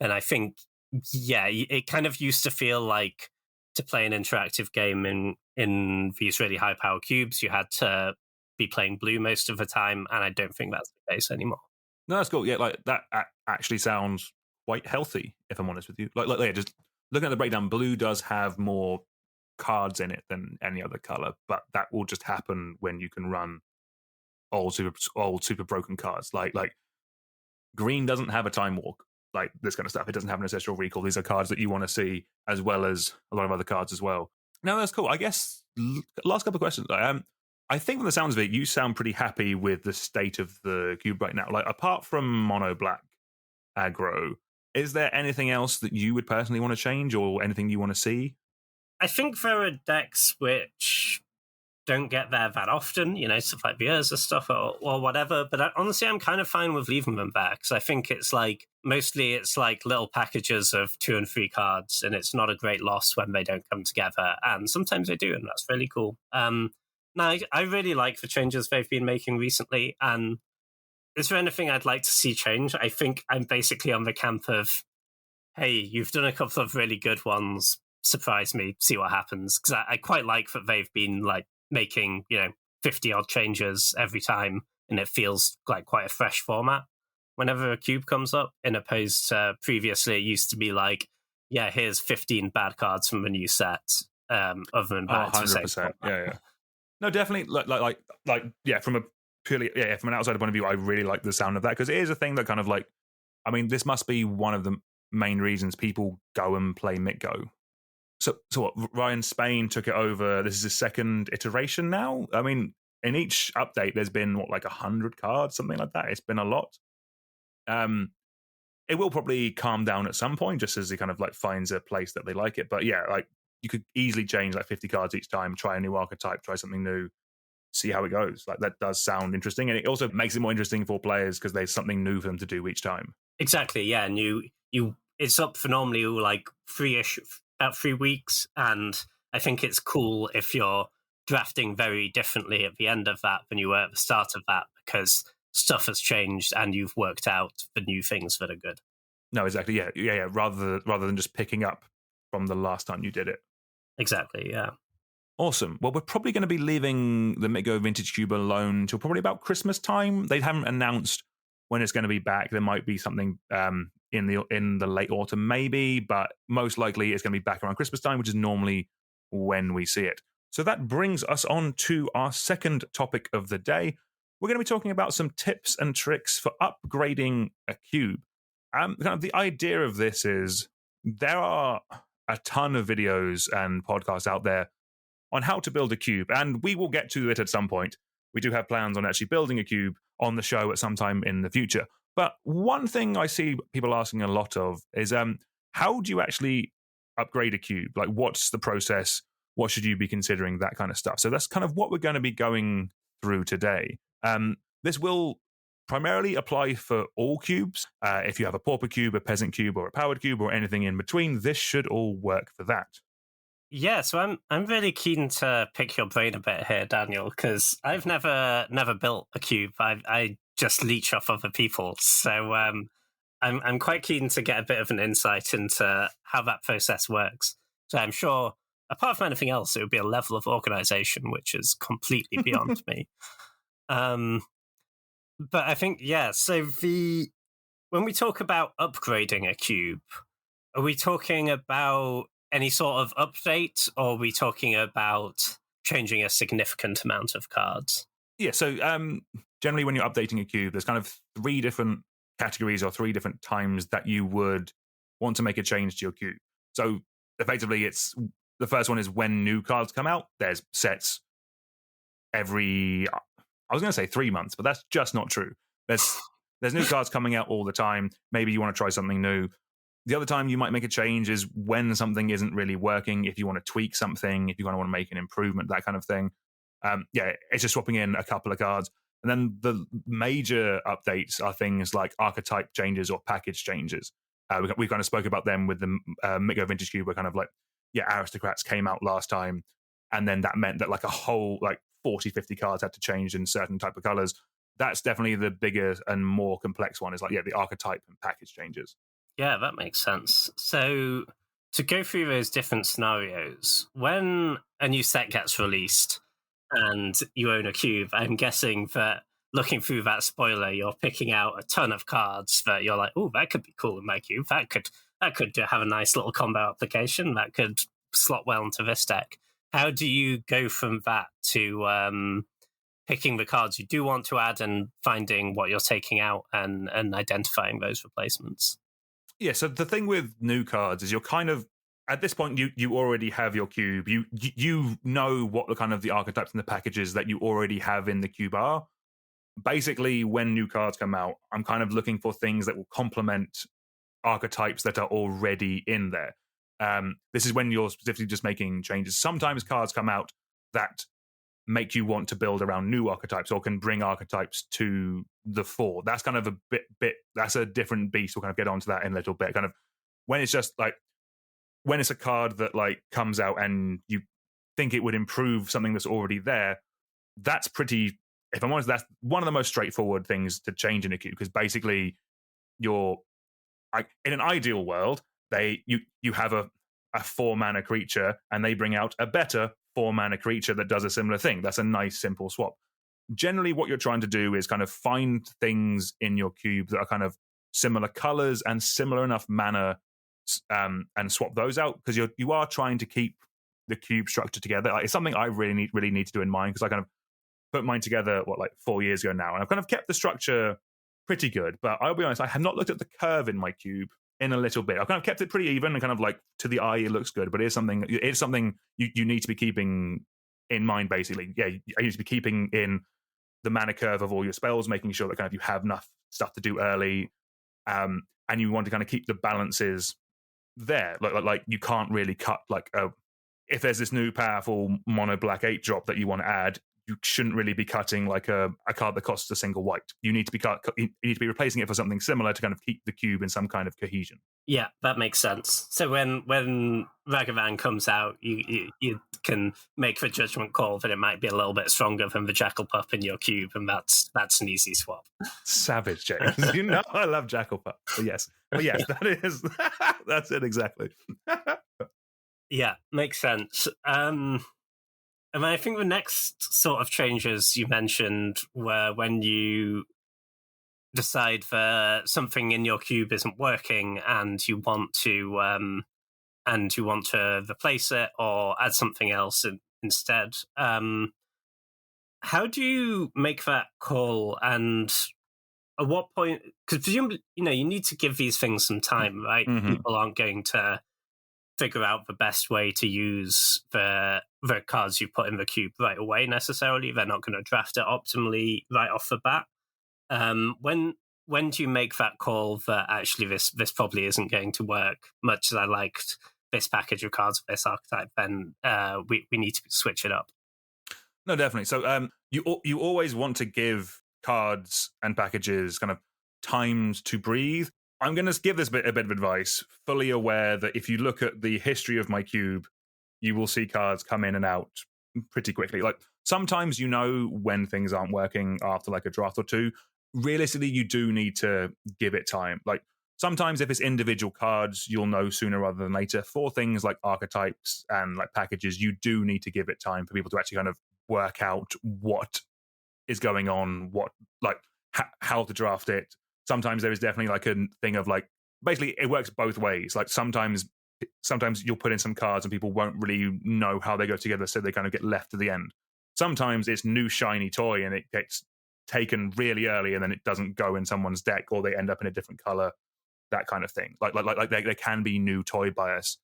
I think, it kind of used to feel like to play an interactive game in these really high power cubes, you had to be playing blue most of the time, and I don't think that's the case anymore. No, that's cool. Yeah, like that actually sounds quite healthy, if I'm honest with you. Like just looking at the breakdown, blue does have more cards in it than any other color, but that will just happen when you can run old super broken cards. Like green doesn't have a time walk, like this kind of stuff. It doesn't have an ancestral recall. These are cards that you want to see, as well as a lot of other cards as well. No, that's cool. I guess last couple of questions. I think from the sounds of it, you sound pretty happy with the state of the cube right now. Like, apart from mono black aggro, is there anything else that you would personally want to change, or anything you want to see? I think there are decks which don't get there that often, stuff like the Urza stuff or whatever. But honestly, I'm kind of fine with leaving them there, because I think it's like, mostly it's like little packages of 2 and 3 cards, and it's not a great loss when they don't come together. And sometimes they do, and that's really cool. No, I really like the changes they've been making recently, and is there anything I'd like to see change? I think I'm basically on the camp of, hey, you've done a couple of really good ones. Surprise me, see what happens. Because I quite like that they've been like making 50 odd changes every time, and it feels like quite a fresh format whenever a cube comes up, in opposed to previously it used to be like, yeah, here's 15 bad cards from the new set. Other than that, 100%. Yeah. No, definitely. From a purely from an outsider point of view, I really like the sound of that, because it is a thing that kind of like, I mean, this must be one of the main reasons people go and play MTGO. So what? Ryan Spain took it over. This is his second iteration now. I mean, in each update, there's been 100 cards, something like that. It's been a lot. It will probably calm down at some point, just as he kind of like finds a place that they like it. But yeah, like you could easily change like 50 cards each time, try a new archetype, try something new, see how it goes. Like that does sound interesting, and it also makes it more interesting for players because there's something new for them to do each time. Exactly, yeah. And you it's up for normally like about 3 weeks, and I think it's cool if you're drafting very differently at the end of that than you were at the start of that, because stuff has changed and you've worked out the new things that are good. No, exactly. Yeah. Rather than just picking up from the last time you did it. Exactly. Yeah. Awesome. Well, we're probably going to be leaving the MTGO Vintage Cube alone till probably about Christmas time. They haven't announced when it's going to be back. There might be something in the late autumn, maybe, but most likely it's going to be back around Christmas time, which is normally when we see it. So that brings us on to our second topic of the day. We're going to be talking about some tips and tricks for upgrading a cube. Kind of the idea of this is there are a ton of videos and podcasts out there on how to build a cube, and we will get to it at some point. We do have plans on actually building a cube on the show at some time in the future. But one thing I see people asking a lot of is how do you actually upgrade a cube? Like, what's the process? What should you be considering? That kind of stuff. So that's kind of what we're going to be going through today. This will primarily apply for all cubes. If you have a pauper cube, a peasant cube, or a powered cube, or anything in between, this should all work for that. Yeah, so I'm really keen to pick your brain a bit here, Daniel, because I've never built a cube. I just leech off other people. So I'm quite keen to get a bit of an insight into how that process works. So I'm sure, apart from anything else, it would be a level of organization which is completely beyond me. But I think, yeah, so when we talk about upgrading a cube, are we talking about any sort of update, or are we talking about changing a significant amount of cards? Yeah, so generally when you're updating a cube, there's kind of 3 different categories or 3 different times that you would want to make a change to your cube. So effectively, the first one is when new cards come out. There's sets every, I was going to say 3 months, but that's just not true. There's new cards coming out all the time. Maybe you want to try something new. The other time you might make a change is when something isn't really working, if you want to tweak something, if you want to make an improvement, that kind of thing. It's just swapping in a couple of cards. And then the major updates are things like archetype changes or package changes. We kind of spoke about them with the MTGO Vintage Cube, where kind of like, Aristocrats came out last time. And then that meant that like a whole 40, 50 cards had to change in certain type of colors. That's definitely the bigger and more complex one, is the archetype and package changes. Yeah, that makes sense. So to go through those different scenarios, when a new set gets released and you own a cube, I'm guessing that looking through that spoiler, you're picking out a ton of cards that you're like, oh, that could be cool in my cube. That could have a nice little combo application. That could slot well into this deck. How do you go from that to picking the cards you do want to add and finding what you're taking out and identifying those replacements? Yeah, so the thing with new cards is you're kind of, at this point, you already have your cube. You know what the kind of the archetypes and the packages that you already have in the cube are. Basically, when new cards come out, I'm kind of looking for things that will complement archetypes that are already in there. This is when you're specifically just making changes. Sometimes cards come out that make you want to build around new archetypes or can bring archetypes to the fore. That's kind of a bit that's a different beast. We'll kind of get onto that in a little bit. Kind of when it's just when it's a card that comes out and you think it would improve something that's already there, that's pretty if I'm honest, that's one of the most straightforward things to change in a cube, because basically you're in an ideal world, you have a 4-mana creature and they bring out a better 4-mana creature that does a similar thing. That's a nice simple swap. Generally what you're trying to do is kind of find things in your cube that are kind of similar colors and similar enough mana, and swap those out, because you are trying to keep the cube structure together. Like, it's something I really need to do in mine, because I kind of put mine together 4 years ago now, and I've kind of kept the structure pretty good. But I'll be honest, I have not looked at the curve in my cube in a little bit. I've kind of kept it pretty even and kind of like to the eye it looks good, but it's something you need to be keeping in mind. Basically, yeah, you need to be keeping in the mana curve of all your spells, making sure that kind of you have enough stuff to do early, and you want to kind of keep the balances there. Like you can't really cut if there's this new powerful mono black 8 drop that you want to add, you shouldn't really be cutting like a card that costs a single white. You need to be replacing it for something similar to kind of keep the cube in some kind of cohesion. Yeah, that makes sense. So when Ragavan comes out, you can make the judgment call that it might be a little bit stronger than the Jackal Pup in your cube, and that's an easy swap. Savage, James. You know I love Jackal Pup. But yes, that is that's it exactly. Yeah, makes sense. And I think the next sort of changes you mentioned were when you decide that something in your cube isn't working and you want to replace it or add something else instead. How do you make that call, and at what point? Because presumably, you need to give these things some time, right? Mm-hmm. People aren't going to figure out the best way to use the cards you put in the cube right away necessarily. They're not going to draft it optimally right off the bat. When do you make that call that actually this probably isn't going to work, much as I liked this package of cards of this archetype, then we need to switch it up? No, definitely. So you always want to give cards and packages kind of times to breathe. I'm going to give this a bit of advice, fully aware that if you look at the history of my cube, you will see cards come in and out pretty quickly. Like, sometimes when things aren't working after like a draft or two. Realistically, you do need to give it time. Like, sometimes if it's individual cards, you'll know sooner rather than later. For things like archetypes and like packages, you do need to give it time for people to actually kind of work out what is going on, how to draft it. Sometimes there is definitely like a thing of like, basically it works both ways. Like sometimes you'll put in some cards and people won't really know how they go together, so they kind of get left to the end. Sometimes it's new shiny toy and it gets taken really early and then it doesn't go in someone's deck, or they end up in a different color, that kind of thing. Like there can be new toy bias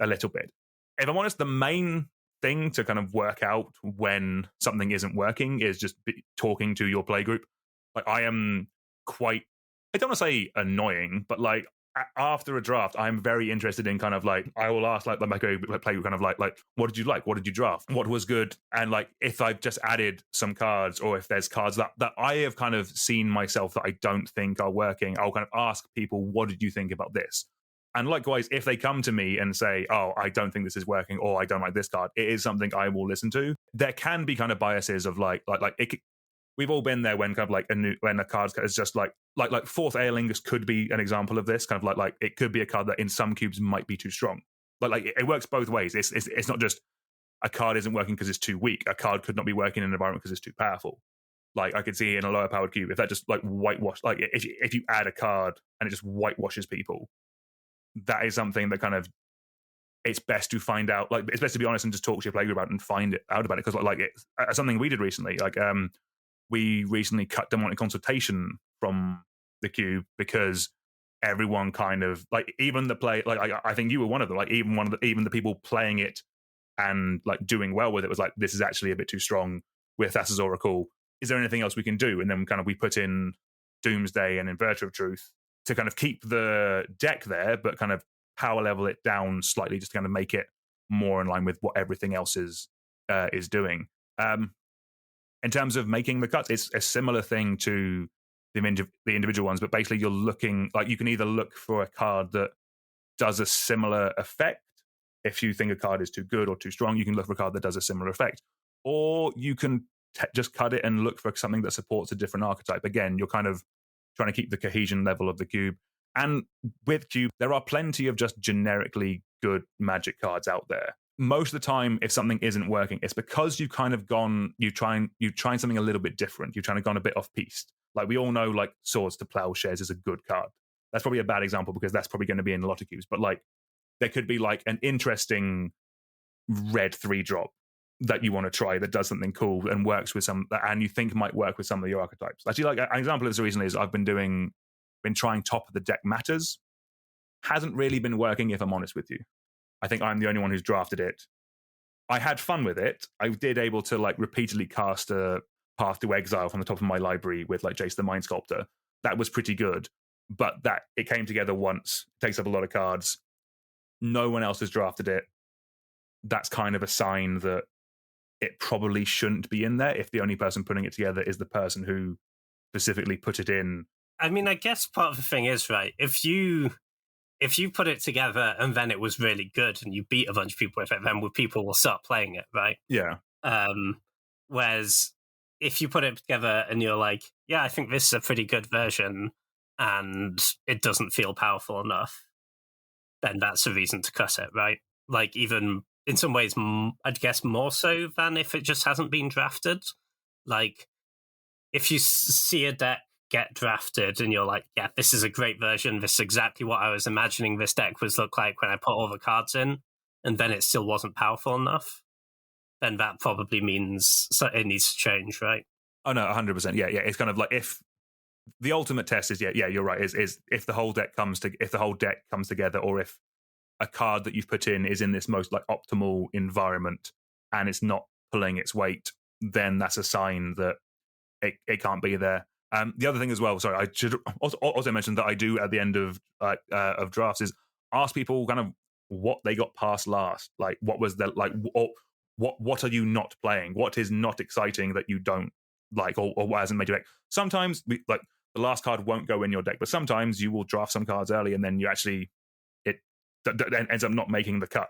a little bit. If I'm honest, the main thing to kind of work out when something isn't working is just talking to your playgroup. Like, I am quite, I don't want to say annoying, but like after a draft, I'm very interested in kind of like, I will ask like my playgroup kind of like, what did you like? What did you draft? What was good? And like, if I've just added some cards, or if there's cards that I have kind of seen myself that I don't think are working, I'll kind of ask people, what did you think about this? And likewise, if they come to me and say, oh, I don't think this is working, or I don't like this card, it is something I will listen to. There can be kind of biases of like we've all been there when kind of like when a card is just like Fourth Aerlingus could be an example of this. Kind of like it could be a card that in some cubes might be too strong. Like it works both ways. It's not just a card isn't working because it's too weak. A card could not be working in an environment because it's too powerful. Like, I could see in a lower powered cube, if that just like whitewash, like if you add a card and it just whitewashes people, that is something that kind of, it's best to find out. Like, it's best to be honest and just talk to your playgroup about it and find out about it. Because like it's something we did recently. Like we recently cut demonic consultation from the cube because everyone kind of like, even the play, like I think you were one of them. Like even the people playing it and like doing well with it was like, this is actually a bit too strong with Thassa's Oracle. Is there anything else we can do? And then kind of we put in Doomsday and Inverter of Truth to kind of keep the deck there, but kind of power level it down slightly, just to kind of make it more in line with what everything else is doing. In terms of making the cuts, it's a similar thing to the individual ones, but basically you're looking, like, you can either look for a card that does a similar effect. If you think a card is too good or too strong, you can look for a card that does a similar effect. Or you can just cut it and look for something that supports a different archetype. Again, you're kind of trying to keep the cohesion level of the cube. And with cube, there are plenty of just generically good Magic cards out there. Most of the time, if something isn't working, it's because you've kind of you've tried something a little bit different. You've kind of gone a bit off piste. Like we all know, like Swords to Plowshares is a good card. That's probably a bad example because that's probably going to be in a lot of cubes. But like there could be like an interesting red 3-drop that you want to try that does something cool and works with some, and you think might work with some of your archetypes. Actually, like an example of this recently is I've been trying Top of the Deck Matters. Hasn't really been working, if I'm honest with you. I think I'm the only one who's drafted it. I had fun with it. I did able to like repeatedly cast a Path to Exile from the top of my library with like Jace the Mind Sculptor. That was pretty good, but that it came together once, takes up a lot of cards. No one else has drafted it. That's kind of a sign that it probably shouldn't be in there if the only person putting it together is the person who specifically put it in. I mean, I guess part of the thing is, right, if you put it together and then it was really good and you beat a bunch of people with it, then people will start playing it, right? Yeah. Whereas if you put it together and you're like, yeah, I think this is a pretty good version and it doesn't feel powerful enough, then that's a reason to cut it, right? Like even in some ways, I'd guess more so than if it just hasn't been drafted. Like if you see a deck get drafted and you're like, yeah, this is a great version, this is exactly what I was imagining this deck would look like when I put all the cards in, and then it still wasn't powerful enough, then that probably means it needs to change, right? Oh no, 100%. Yeah. It's kind of like if the ultimate test is you're right, is if the whole deck comes together, or if a card that you've put in is in this most like optimal environment and it's not pulling its weight, then that's a sign that it can't be there. The other thing as well, sorry, I should also mention that I do at the end of drafts is ask people kind of what they got past last. Like what was the like, what are you not playing? What is not exciting that you don't like, or what hasn't made your deck? Sometimes like the last card won't go in your deck, but sometimes you will draft some cards early and then you actually that ends up not making the cut.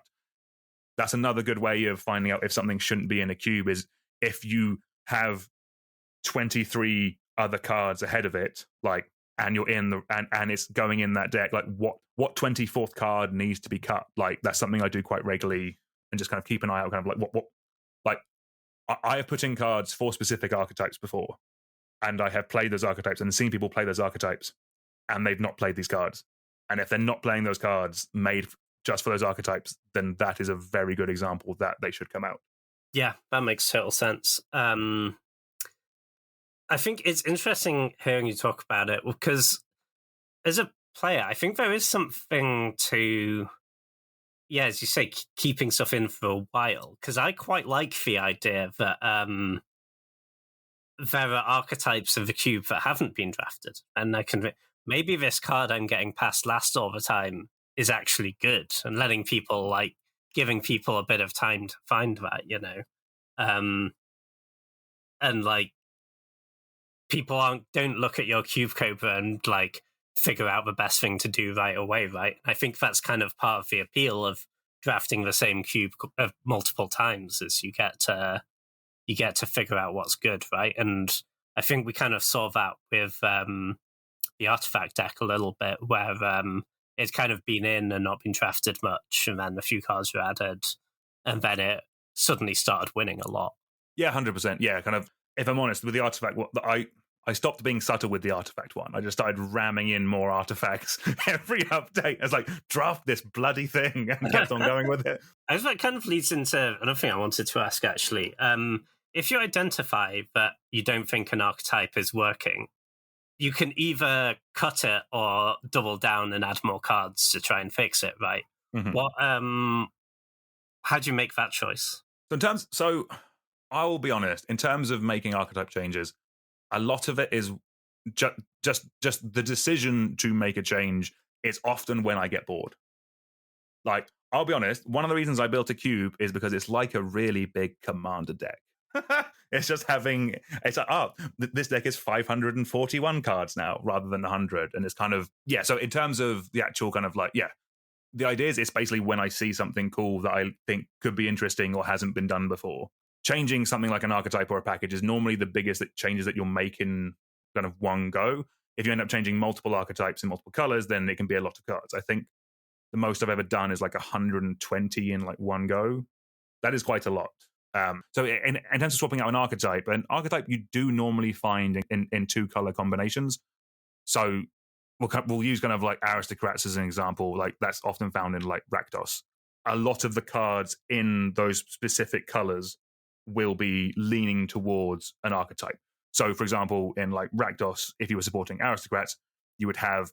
That's another good way of finding out if something shouldn't be in a cube is if you have 23 other cards ahead of it, like, and you're in the and it's going in that deck, like what 24th card needs to be cut. Like that's something I do quite regularly and just kind of keep an eye out, kind of like what like I have put in cards for specific archetypes before, and I have played those archetypes and seen people play those archetypes, and they've not played these cards. And if they're not playing those cards made just for those archetypes, then that is a very good example that they should come out. Yeah, that makes total sense. I think it's interesting hearing you talk about it because as a player, I think there is something to, yeah, as you say, keeping stuff in for a while. Because I quite like the idea that there are archetypes of the cube that haven't been drafted, and I can maybe this card I'm getting past last all the time is actually good, and letting people like giving people a bit of time to find that, you know, and like people don't look at your cube cobra and like figure out the best thing to do right away, right? I think that's kind of part of the appeal of drafting the same cube multiple times, is you get to figure out what's good, right? And I think we kind of saw that with the artifact deck a little bit, where it's kind of been in and not been drafted much, and then a few cards were added, and then it suddenly started winning a lot. Yeah, 100%. Yeah, kind of. If I'm honest, with the artifact, I stopped being subtle with the artifact one. I just started ramming in more artifacts every update. I was like, draft this bloody thing, and kept on going with it. I was, that kind of leads into another thing I wanted to ask, actually. If you identify that you don't think an archetype is working, you can either cut it or double down and add more cards to try and fix it, right? Mm-hmm. How do you make that choice? So I will be honest, in terms of making archetype changes, a lot of it is just the decision to make a change is often when I get bored. Like, I'll be honest, one of the reasons I built a cube is because it's like a really big commander deck. It's just it's like, this deck is 541 cards now rather than 100. And it's kind of, so in terms of the actual kind of like, the idea is it's basically when I see something cool that I think could be interesting or hasn't been done before, changing something like an archetype or a package is normally the biggest changes that you'll make in kind of one go. If you end up changing multiple archetypes in multiple colors, then it can be a lot of cards. I think the most I've ever done is like 120 in like one go. That is quite a lot. So in terms of swapping out an archetype you do normally find in two color combinations. So we'll use kind of like aristocrats as an example. Like that's often found in like Rakdos. A lot of the cards in those specific colors will be leaning towards an archetype. So for example, in like Rakdos, if you were supporting aristocrats, you would have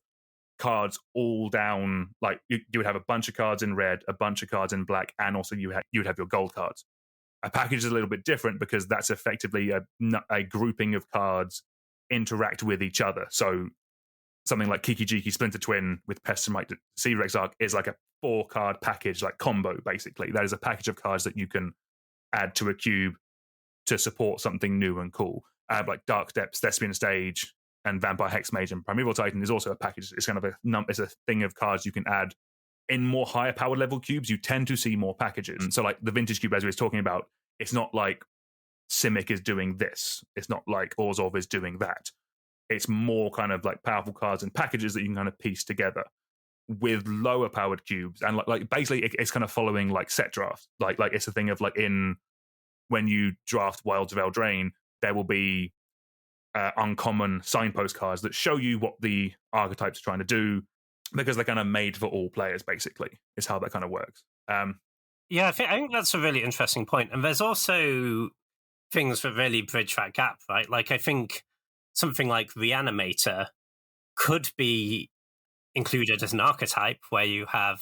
cards all down, like you would have a bunch of cards in red, a bunch of cards in black, and also you would have your gold cards. A package is a little bit different because that's effectively a grouping of cards interact with each other. So something like Kiki Jiki Splinter Twin with Pestamite Deceiver Exarch is like a 4-card package, like combo, basically. That is a package of cards that you can add to a cube to support something new and cool. Like Dark Depths, Thespian Stage, and Vampire Hexmage and Primeval Titan is also a package. It's kind of it's a thing of cards you can add. In more higher power level cubes, you tend to see more packages. So like the Vintage Cube, as we were talking about, it's not like Simic is doing this. It's not like Orzhov is doing that. It's more kind of like powerful cards and packages that you can kind of piece together. With lower powered cubes, and like basically it's kind of following like set drafts. Like it's a thing of like when you draft Wilds of Eldraine, there will be uncommon signpost cards that show you what the archetypes are trying to do, because they're kind of made for all players, basically, is how that kind of works. Yeah, I think that's a really interesting point. And there's also things that really bridge that gap, right? Like I think something like Reanimator could be included as an archetype where you have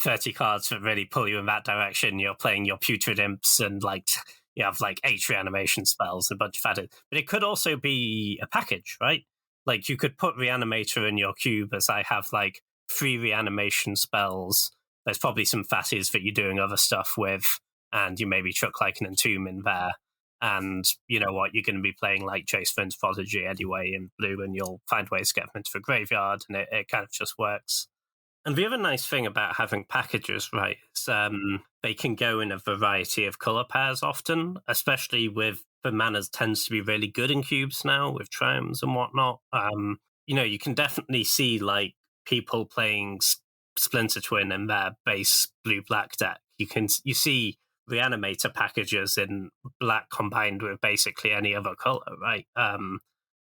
30 cards that really pull you in that direction. You're playing your Putrid Imps and like you have like 8 reanimation spells and a bunch of added. But it could also be a package, right? Like you could put Reanimator in your cube as I have like 3 reanimation spells. There's probably some fatties that you're doing other stuff with, and you maybe chuck like an Entomb in there. And you know what, you're going to be playing like Jace Vryn's Prodigy anyway in blue, and you'll find ways to get them into the graveyard, and it kind of just works. And the other nice thing about having packages, right, is they can go in a variety of color pairs often, especially with the manas tends to be really good in cubes now with triomes and whatnot. You know, you can definitely see like people playing Splinter Twin in their base blue-black deck. You see Reanimator packages in black combined with basically any other color, right?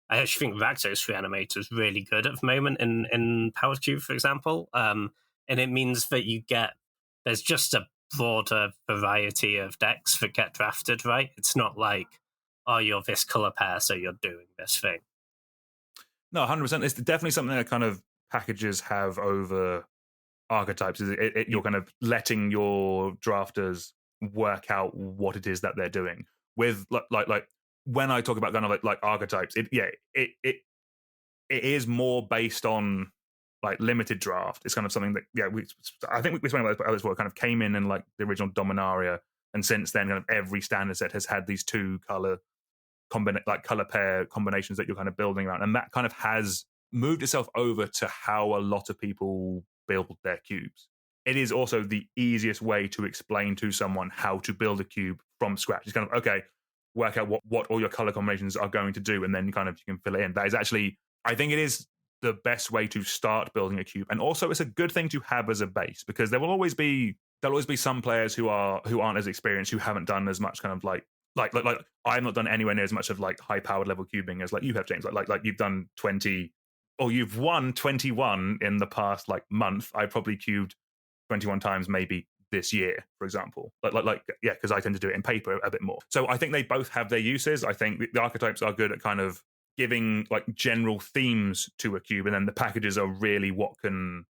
I actually think Rakdos Reanimator is really good at the moment in Power Cube, for example. And it means that there's just a broader variety of decks that get drafted, right? It's not like, oh, you're this color pair, so you're doing this thing. No, 100%. It's definitely something that kind of packages have over archetypes. You're kind of letting your drafters work out what it is that they're doing. With like when I talk about kind of like archetypes, it is more based on like limited draft. It's kind of something that I think we spoke about this before. It kind of came in like the original Dominaria, and since then, kind of every standard set has had these 2 color pair combinations that you're kind of building around, and that kind of has moved itself over to how a lot of people build their cubes. It is also the easiest way to explain to someone how to build a cube from scratch. It's kind of, okay, work out what all your color combinations are going to do, and then kind of you can fill it in. That is actually, I think it is the best way to start building a cube. And also it's a good thing to have as a base, because there'll always be some players who aren't as experienced, who haven't done as much kind of like I've not done anywhere near as much of like high powered level cubing as like you have, James. Like you've done 20, or you've won 21 in the past like month. I probably cubed 21 times maybe this year, for example. Because I tend to do it in paper a bit more. So I think they both have their uses. I think the archetypes are good at kind of giving like general themes to a cube, and then the packages are really what can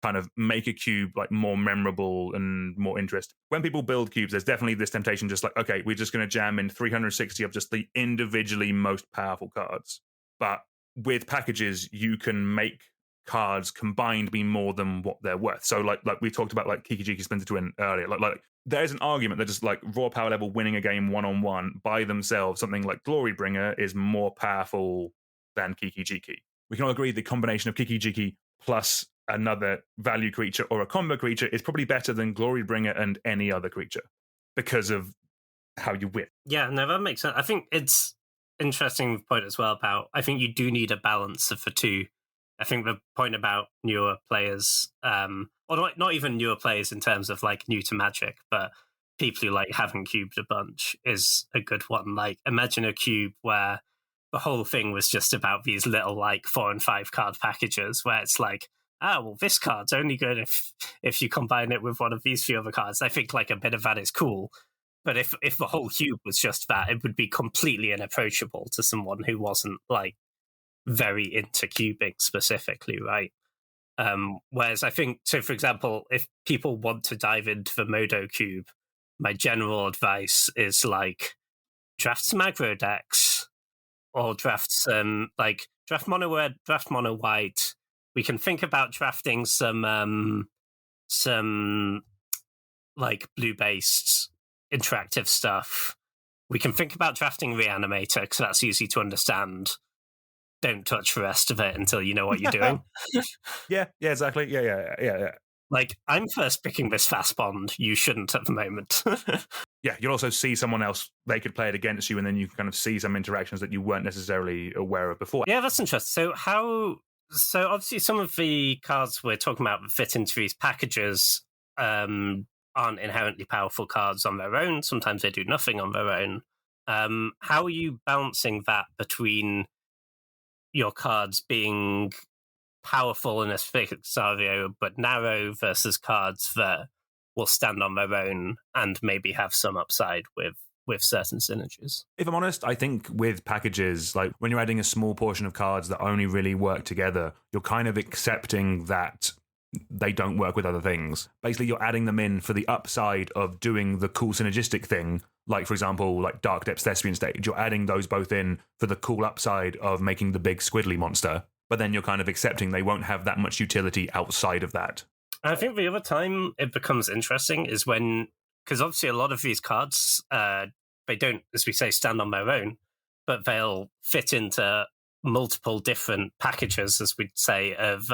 kind of make a cube like more memorable and more interesting. When people build cubes, there's definitely this temptation, just like, okay, we're just going to jam in 360 of just the individually most powerful cards. But with packages, you can make cards combined be more than what they're worth. So like we talked about like Kiki Jiki Splinter Twin earlier, like there's an argument that just like raw power level winning a game 1-on-1 by themselves, something like Glorybringer is more powerful than Kiki Jiki. We can all agree the combination of Kiki Jiki plus another value creature or a combo creature is probably better than Glorybringer and any other creature, because of how you win. Yeah, no, that makes sense. I think it's interesting point as well about, I think you do need a balance of the two. I think the point about newer players, or not even newer players in terms of like new to Magic, but people who like haven't cubed a bunch is a good one. Like, imagine a cube where the whole thing was just about these little like 4 and 5 card packages where it's like, well, this card's only good if you combine it with one of these few other cards. I think like a bit of that is cool. But if the whole cube was just that, it would be completely inapproachable to someone who wasn't like very into cubing specifically, right? Whereas I think, so for example, if people want to dive into the Modo cube, my general advice is like draft some aggro decks, or draft some like draft mono red, draft mono white. We can think about drafting some like blue based interactive stuff. We can think about drafting Reanimator because that's easy to understand. Don't touch the rest of it until you know what you're doing. Yeah, exactly. Yeah. Like, I'm first picking this fast bond. You shouldn't at the moment. Yeah, you'll also see someone else, they could play it against you, and then you can kind of see some interactions that you weren't necessarily aware of before. Yeah, that's interesting. So obviously some of the cards we're talking about that fit into these packages aren't inherently powerful cards on their own. Sometimes they do nothing on their own. How are you balancing that between your cards being powerful in a specific scenario but narrow versus cards that will stand on their own and maybe have some upside with certain synergies? If I'm honest, I think with packages, like when you're adding a small portion of cards that only really work together, you're kind of accepting that they don't work with other things. Basically, you're adding them in for the upside of doing the cool synergistic thing, like, for example, like Dark Depths Thespian Stage. You're adding those both in for the cool upside of making the big squiddly monster, but then you're kind of accepting they won't have that much utility outside of that. I think the other time it becomes interesting is when, because obviously a lot of these cards, they don't, as we say, stand on their own, but they'll fit into multiple different packages, as we'd say, of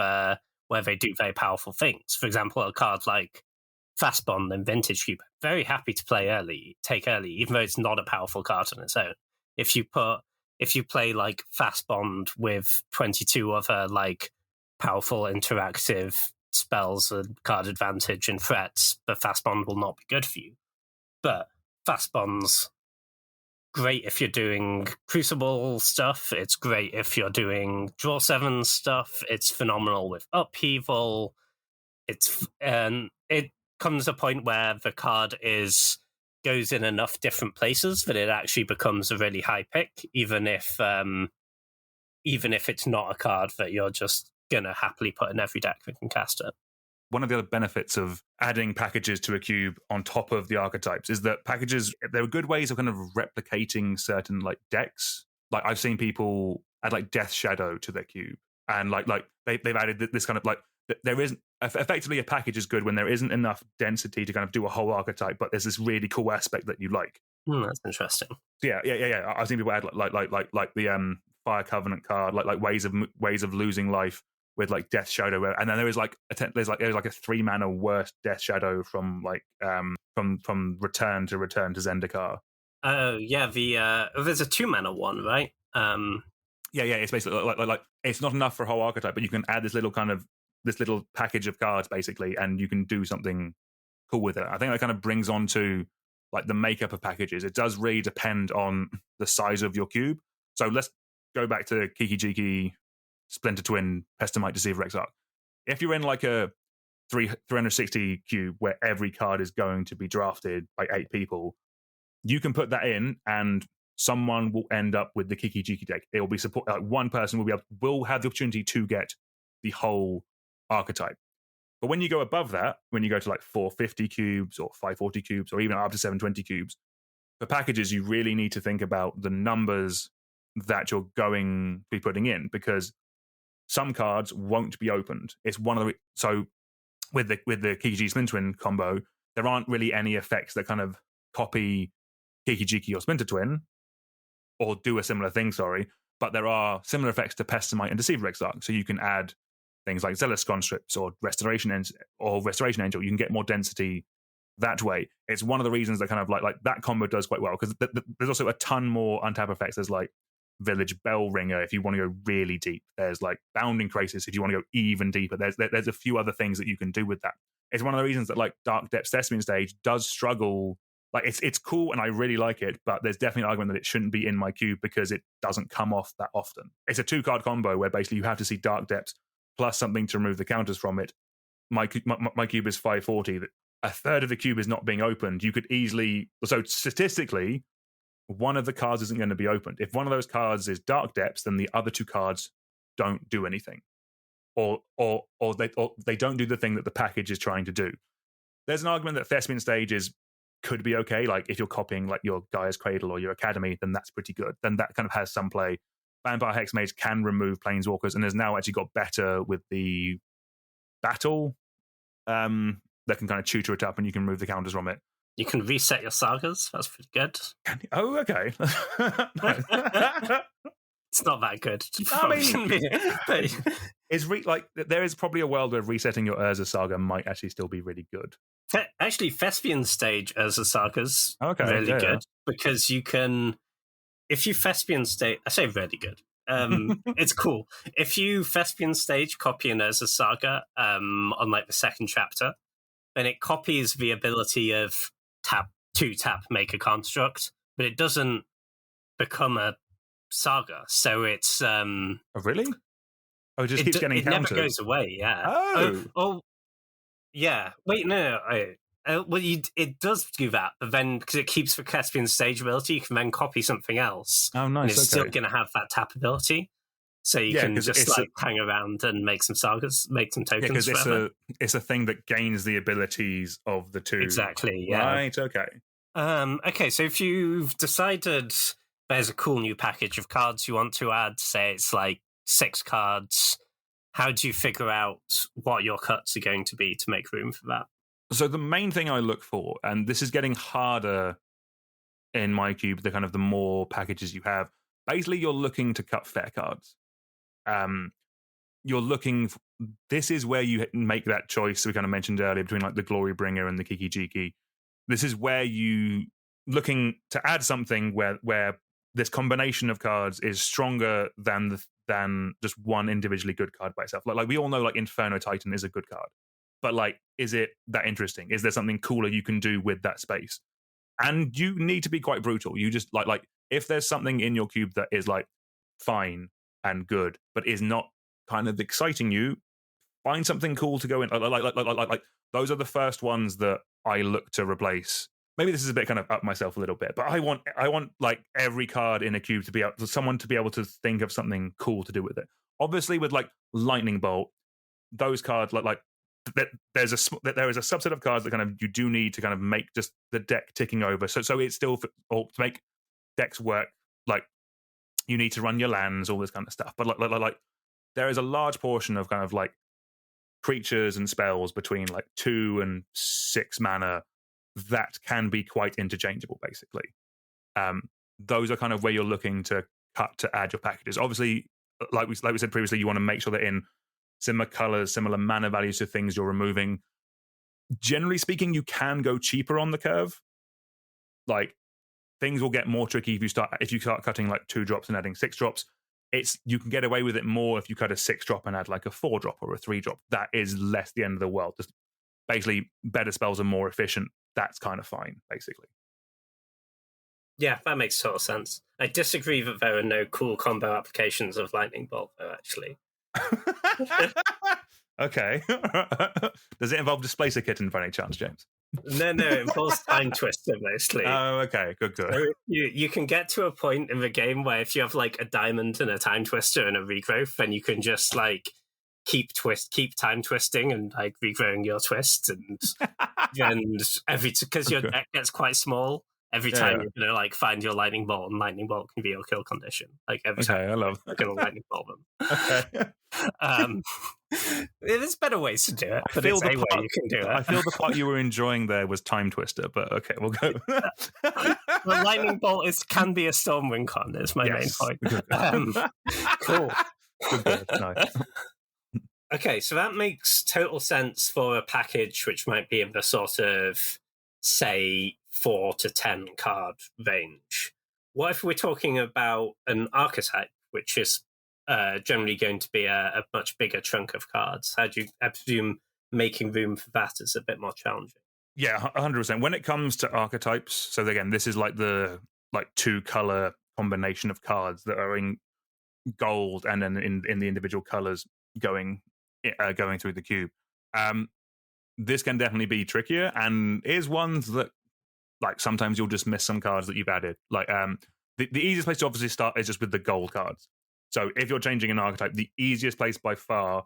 where they do very powerful things. For example, a card like Fast Bond and Vintage Cube, very happy to take early, even though it's not a powerful card on its own. If you play like Fast Bond with 22 other like powerful interactive spells and card advantage and threats, the Fast Bond will not be good for you. But Fast Bond's great if you're doing Crucible stuff. It's great if you're doing Draw 7 stuff. It's phenomenal with Upheaval. It comes a point where the card goes in enough different places that it actually becomes a really high pick, even if it's not a card that you're just gonna happily put in every deck that can cast it. One of the other benefits of adding packages to a cube on top of the archetypes is that packages, there are good ways of kind of replicating certain like decks. Like I've seen people add like Death Shadow to their cube, and like they've added this kind of like, there isn't effectively, a package is good when there isn't enough density to kind of do a whole archetype, but there's this really cool aspect that you like. That's interesting. Yeah. I've seen people add like the Fire Covenant card, like ways of losing life with like Death Shadow, and then there is like there's like a 3 mana worst Death Shadow from like from Return to Zendikar. Oh yeah, there's a 2 mana one, right? Yeah, it's basically like it's not enough for a whole archetype, but you can add this little package of cards basically, and you can do something cool with it. I think that kind of brings on to like the makeup of packages. It does really depend on the size of your cube. So let's go back to Kiki Jiki, Splinter Twin, Pestamite, Deceiver Exarch. If you're in like a 360 cube where every card is going to be drafted by 8 people, you can put that in and someone will end up with the Kiki Jiki deck. It will be one person will have the opportunity to get the whole archetype. But when you go above that, when you go to like 450 cubes or 540 cubes or even up to 720 cubes, for packages, you really need to think about the numbers that you're going to be putting in, because some cards won't be opened. It's one of the so with the Kiki Jiki Splinter Twin combo, there aren't really any effects that kind of copy Kiki Jiki or Splinter Twin or do a similar thing. But there are similar effects to Pestamite and Deceiver Exarch. So you can add things like Zealous Conscripts or Restoration Angel. You can get more density that way. It's one of the reasons that kind of like that combo does quite well, because there's also a ton more untap effects. There's like Village Bell Ringer if you want to go really deep. There's like Bounding Crisis if you want to go even deeper. There's a few other things that you can do with that. It's one of the reasons that like Dark Depths Thespian Stage does struggle. Like it's cool and I really like it, but there's definitely an argument that it shouldn't be in my cube because it doesn't come off that often. It's a 2-card combo where basically you have to see Dark Depths plus something to remove the counters from it. My cube is 540. A third of the cube is not being opened. You could easily, so statistically, one of the cards isn't going to be opened. If one of those cards is Dark Depths, then the other 2 cards don't do anything, or they don't do the thing that the package is trying to do. There's an argument that Thespian Stage could be okay. Like if you're copying like your Gaia's Cradle or your Academy, then that's pretty good. Then that kind of has some play. Vampire Hexmage can remove Planeswalkers, and has now actually got better with the battle. That can kind of tutor it up, and you can remove the counters from it. You can reset your sagas. That's pretty good. Oh, okay. It's not that good. I mean, there is probably a world where resetting your Urza Saga might actually still be really good. Actually, Thespian Stage Urza Saga's really good because you can, if you Thespian Stage, I say really good. It's cool. If you Thespian Stage copy an Urza Saga on like the second chapter, then it copies the ability of tap make a construct, but it doesn't become a saga. So it's oh really? Oh, it just keeps getting counters. It never goes away. Yeah. Oh, yeah. Wait, no. Well, it does do that, but then because it keeps the Thespian Stage ability, you can then copy something else. Oh, nice. And it's still going to have that tap ability. So you can just hang around and make some sagas, make some tokens. Because it's a thing that gains the abilities of the 2. Exactly. Yeah. Right. Okay. Okay. So if you've decided there's a cool new package of cards you want to add, say it's like 6 cards, how do you figure out what your cuts are going to be to make room for that? So the main thing I look for, and this is getting harder in my cube, the more packages you have, basically you're looking to cut fair cards. You're looking this is where you make that choice we kind of mentioned earlier between like the Glory Bringer and the Kiki Jiki. This is where you looking to add something where this combination of cards is stronger than just one individually good card by itself. Like we all know like Inferno Titan is a good card, but like is it that interesting? Is there something cooler you can do with that space? And you need to be quite brutal. You just like if there's something in your cube that is like fine and good, but is not kind of exciting you, find something cool to go in. Like those are the first ones that I look to replace. Maybe this is a bit kind of up myself a little bit, but I want like every card in a cube to be able to someone to be able to think of something cool to do with it. Obviously, with like Lightning Bolt, those cards there is a subset of cards that kind of you do need to kind of make just the deck ticking over. So it's still or to make decks work. Like you need to run your lands, all this kind of stuff. But like there is a large portion of kind of like creatures and spells between like 2 and 6 mana that can be quite interchangeable, basically. Those are kind of where you're looking to cut to add your packages. Obviously, like we said previously, you want to make sure that in similar colors, similar mana values to things you're removing. Generally speaking, you can go cheaper on the curve. Like things will get more tricky if you start cutting like 2 drops and adding 6 drops. You can get away with it more if you cut a 6 drop and add like a 4 drop or a 3 drop. That is less the end of the world. Just basically better spells are more efficient. That's kind of fine, basically. Yeah, that makes total sense. I disagree that there are no cool combo applications of Lightning Bolt, though, actually. Okay. Does it involve Displacer Kitten by any chance, James? No, it involves Time Twister, mostly. Oh, okay. Good. So you can get to a point in the game where if you have like a diamond and a Time Twister and a regrowth, then you can just like keep time twisting and like regrowing your twist and because your deck gets quite small. Every time you're gonna like find your lightning bolt, and lightning bolt can be your kill condition. Like every time, I love you're gonna lightning bolt them. Okay. There's better ways to do it. But it's a way you can do it. I feel the part you were enjoying there was Time Twister, but okay, we'll go. The lightning bolt can be a Stormwind con. Is my main point. Cool. Good. Nice. Okay, so that makes total sense for a package which might be of the sort of say, 4 to 10 card range. What if we're talking about an archetype, which is generally going to be a much bigger chunk of cards? I presume making room for that is a bit more challenging. Yeah, 100%. When it comes to archetypes, so again, this is like the 2-color combination of cards that are in gold and then in the individual colors going through the cube. This can definitely be trickier, and is ones that like sometimes you'll just miss some cards that you've added. Like the easiest place to obviously start is just with the gold cards. So if you're changing an archetype, the easiest place by far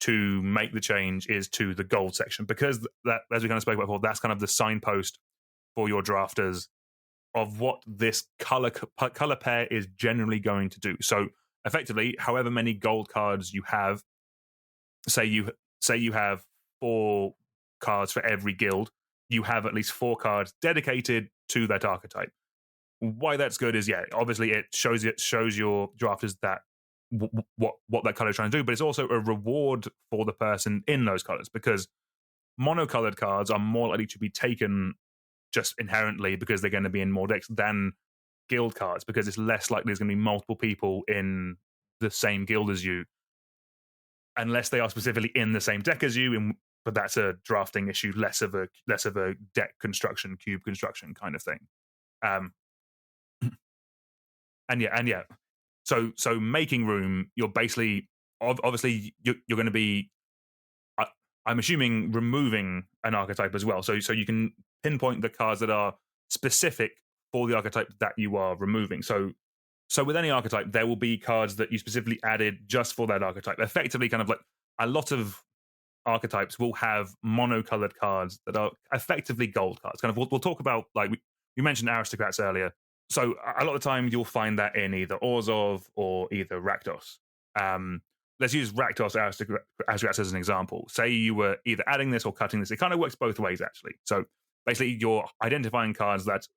to make the change is to the gold section, because that, as we kind of spoke about before, that's kind of the signpost for your drafters of what this color pair is generally going to do. So effectively, however many gold cards you have, say you have 4 cards for every guild, you have at least 4 cards dedicated to that archetype. Why that's good is, obviously it shows your drafters that what that color is trying to do, but it's also a reward for the person in those colors, because monocolored cards are more likely to be taken just inherently because they're going to be in more decks than guild cards, because it's less likely there's going to be multiple people in the same guild as you, unless they are specifically in the same deck as you. But that's a drafting issue, less of a deck construction, cube construction kind of thing. So making room, you're basically obviously you're going to be, I'm assuming, removing an archetype as well. So you can pinpoint the cards that are specific for the archetype that you are removing. So with any archetype, there will be cards that you specifically added just for that archetype. Effectively, kind of like a lot of archetypes will have monocolored cards that are effectively gold cards. Kind of, we'll talk about, like we mentioned aristocrats earlier. So a lot of the time you'll find that in either Orzhov or either Rakdos. Let's use Rakdos aristocrats as an example. Say you were either adding this or cutting this. It kind of works both ways, actually. So basically you're identifying cards that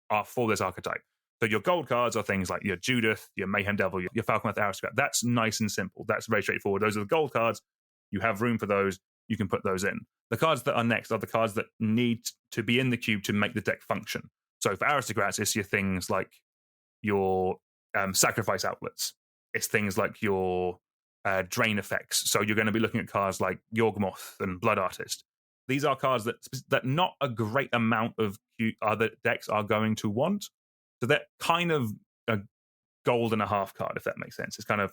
are for this archetype. So your gold cards are things like your Judith, your Mayhem Devil, your Falconeth Aristocrat. That's nice and simple. That's very straightforward. Those are the gold cards. You have room for those. You can put those in. The cards that are next are the cards that need to be in the cube to make the deck function. So for aristocrats, it's your things like your sacrifice outlets. It's things like your drain effects. So you're going to be looking at cards like Yawgmoth and Blood Artist. These are cards that not a great amount of other decks are going to want. So they're kind of a gold and a half card, if that makes sense. It's kind of,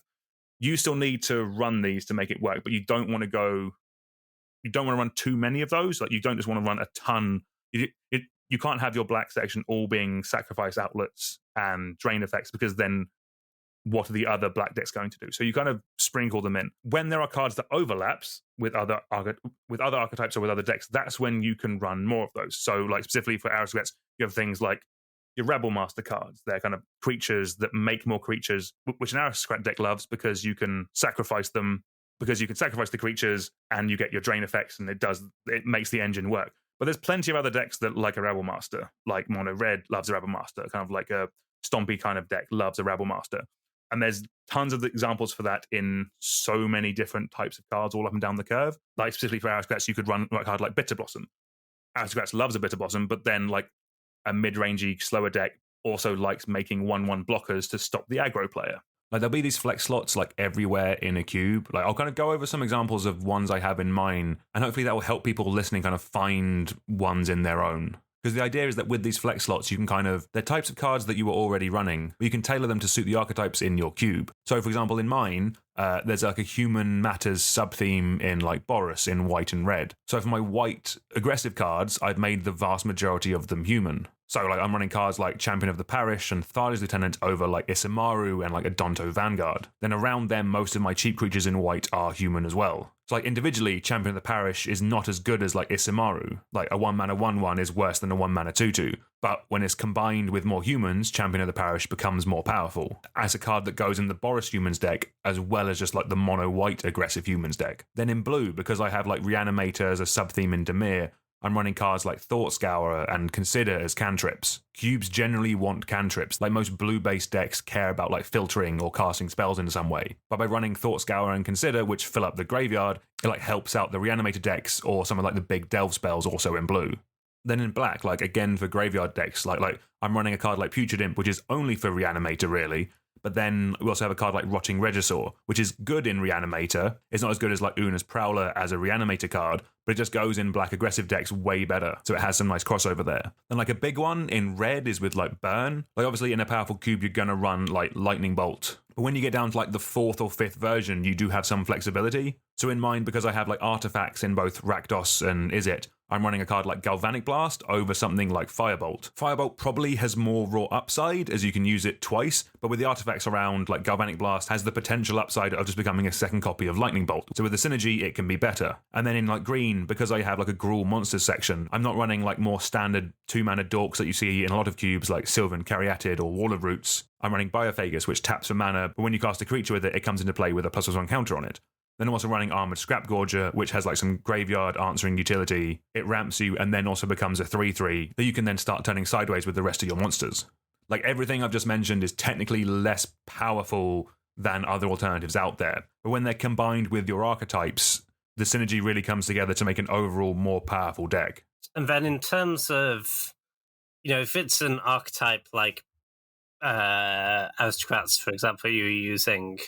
you still need to run these to make it work, but you don't want to run too many of those. Like, you don't just want to run a ton. You can't have your black section all being sacrifice outlets and drain effects, because then what are the other black decks going to do? So you kind of sprinkle them in. When there are cards that overlaps with other archetypes or with other decks, that's when you can run more of those. So like specifically for aristocrats, you have things like your Rebel Master cards. They're kind of creatures that make more creatures, which an aristocrat deck loves, because you can sacrifice them, because you can sacrifice the creatures and you get your drain effects, and it makes the engine work. But there's plenty of other decks that like a Rebel Master, like Mono Red loves a Rebel Master, kind of like a Stompy kind of deck loves a Rebel Master. And there's tons of examples for that in so many different types of cards all up and down the curve. Like specifically for aristocrats, you could run a card like Bitter Blossom. Aristocrats loves a Bitter Blossom, but then like a mid-rangey, slower deck also likes making 1/1 blockers to stop the aggro player. Like, there'll be these flex slots like everywhere in a cube. Like, I'll kind of go over some examples of ones I have in mind, and hopefully that will help people listening kind of find ones in their own. Because the idea is that with these flex slots, you can they're types of cards that you were already running, but you can tailor them to suit the archetypes in your cube. So, for example, in mine, there's like a Human Matters sub-theme in like Boros in white and red. So for my white aggressive cards, I've made the vast majority of them human. So like I'm running cards like Champion of the Parish and Thali's Lieutenant over like Isamaru and like a Donto Vanguard. Then around them, most of my cheap creatures in white are human as well. So like individually, Champion of the Parish is not as good as like Isamaru. Like a 1-mana 1/1 is worse than a 1-mana 2/2. But when it's combined with more humans, Champion of the Parish becomes more powerful as a card that goes in the Boros humans deck, as well as just like the mono white aggressive humans deck. Then in blue, because I have like Reanimator as a sub-theme in Dimir, I'm running cards like Thought Scourer and Consider as cantrips. Cubes generally want cantrips. Like most blue-based decks care about like filtering or casting spells in some way. But by running Thought Scourer and Consider, which fill up the graveyard, it like helps out the Reanimator decks or some of like the big delve spells also in blue. Then in black, like again for graveyard decks, like I'm running a card like Putrid Imp, which is only for Reanimator, really. But then we also have a card like Rotting Regisaur, which is good in Reanimator. It's not as good as like Una's Prowler as a Reanimator card, but it just goes in black aggressive decks way better. So it has some nice crossover there. And like a big one in red is with like Burn. Like obviously in a powerful cube, you're going to run like Lightning Bolt. But when you get down to like the 4th or 5th version, you do have some flexibility. So in mind, because I have like artifacts in both Rakdos and Izzet, I'm running a card like Galvanic Blast over something like Firebolt. Firebolt probably has more raw upside as you can use it twice, but with the artifacts around, like Galvanic Blast has the potential upside of just becoming a second copy of Lightning Bolt. So with the synergy, it can be better. And then in like green, because I have like a Gruul Monsters section, I'm not running like more standard 2-mana dorks that you see in a lot of cubes like Sylvan Caryatid or Wall of Roots. I'm running Biophagus, which taps for mana, but when you cast a creature with it, it comes into play with a +1 counter on it. Then I'm also running Armored Scrap Gorger, which has like some graveyard answering utility. It ramps you and then also becomes a 3/3 that you can then start turning sideways with the rest of your monsters. Like everything I've just mentioned is technically less powerful than other alternatives out there. But when they're combined with your archetypes, the synergy really comes together to make an overall more powerful deck. And then in terms of, if it's an archetype like Aristocrats, for example, you're using...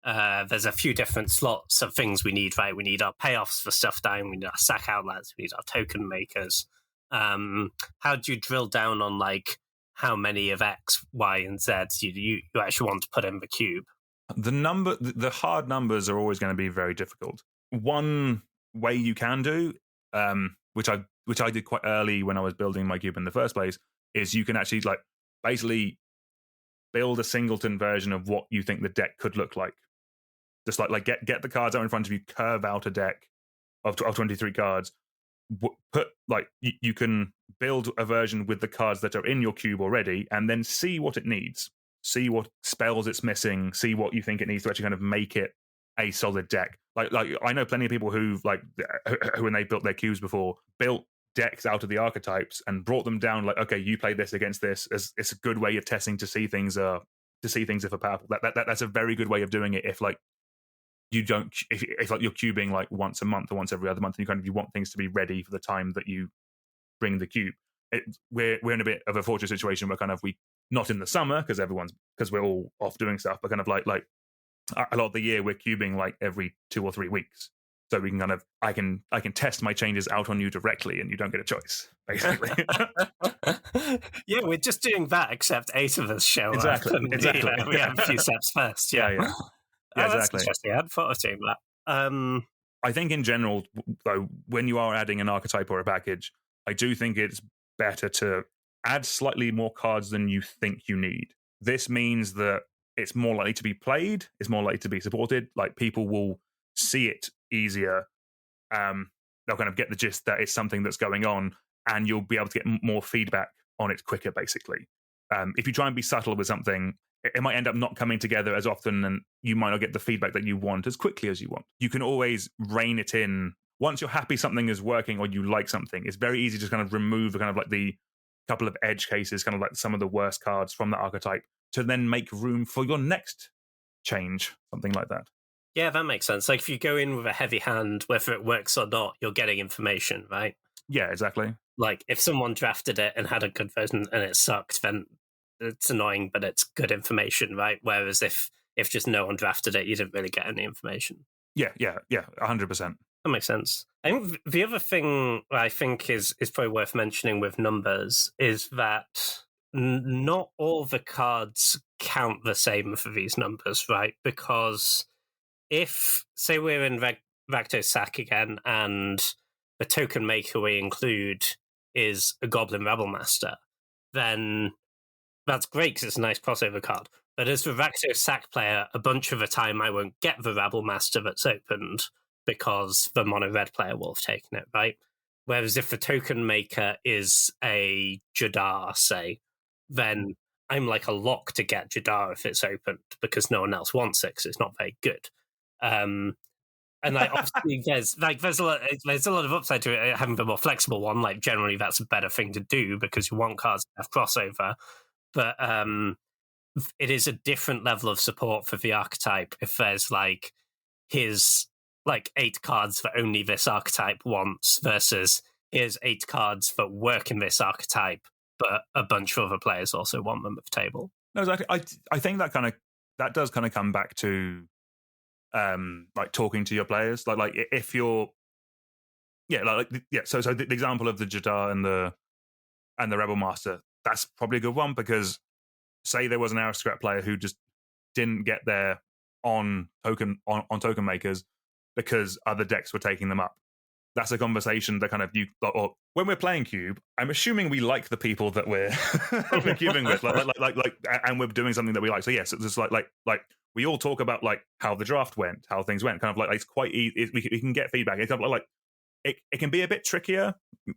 there's a few different slots of things we need, right? We need our payoffs for stuff down, we need our sack outlets, we need our token makers. How do you drill down on like how many of X, Y, and Z you actually want to put in the cube? The hard numbers are always going to be very difficult. One way you can do, which I did quite early when I was building my cube in the first place, is you can actually like basically build a singleton version of what you think the deck could look like. Just like get the cards out in front of you, curve out a deck of 23 cards. Put like you can build a version with the cards that are in your cube already, and then see what it needs, see what spells it's missing, see what you think it needs to actually kind of make it a solid deck. Like I know plenty of people who when they built their cubes before, built decks out of the archetypes and brought them down. Like, okay, you play this against this. It's a good way of testing to see things if are powerful. That's a very good way of doing it. If like you don't, if like you're cubing like once a month or once every other month, and you want things to be ready for the time that you bring the cube. We're in a bit of a fortunate situation where kind of we not in the summer because we're all off doing stuff, but kind of like a lot of the year we're cubing like every 2 or 3 weeks. So we can kind of, I can test my changes out on you directly, and you don't get a choice, basically. Yeah, we're just doing that, except 8 of us show exactly. up. Exactly. We have a few steps first. Yeah. Yeah, That's exactly. interesting. I hadn't thought of doing that. I think in general, though, when you are adding an archetype or a package, I do think it's better to add slightly more cards than you think you need. This means that it's more likely to be played, it's more likely to be supported. Like people will see it easier. They'll kind of get the gist that it's something that's going on, and you'll be able to get more feedback on it quicker, basically. If you try and be subtle with something, it might end up not coming together as often, and you might not get the feedback that you want as quickly as you want. You can always rein it in. Once you're happy something is working or you like something, it's very easy to kind of remove kind of like the couple of edge cases, kind of like some of the worst cards from the archetype, to then make room for your next change, something like that. Yeah, that makes sense. Like if you go in with a heavy hand, whether it works or not, you're getting information, right? Yeah, exactly. Like if someone drafted it and had a good version and it sucked, then it's annoying, but it's good information, right? Whereas if just no one drafted it, you didn't really get any information. Yeah, 100%. That makes sense. I think the other thing I think is probably worth mentioning with numbers is that not all the cards count the same for these numbers, right? Because if, say, we're in Rakdos Sack again, and the token maker we include is a Goblin Rebel Master, then that's great because it's a nice crossover card. But as the Rakdos Sack player, a bunch of the time I won't get the Rebel Master that's opened because the mono red player will have taken it, right? Whereas if the token maker is a Jadar, say, then I'm like a lock to get Jadar if it's opened because no one else wants it because it's not very good. And like obviously there's a lot of upside to it having the more flexible one. Like generally that's a better thing to do because you want cards to have crossover. But it is a different level of support for the archetype if there's like his like 8 cards that only this archetype wants versus here's 8 cards that work in this archetype, but a bunch of other players also want them at the table. No, exactly. I think that does kind of come back to like talking to your players. Like if you're So the example of the Jadar and the Rebel Master, that's probably a good one, because say there was an Aristocrat player who just didn't get there on token makers because other decks were taking them up. That's a conversation that kind of or when we're playing Cube, I'm assuming we like the people that we're cubing with, and we're doing something that we like. So yes, it's just like we all talk about like how the draft went, how things went. Kind of like it's quite easy. We can get feedback. It's kind of like it can be a bit trickier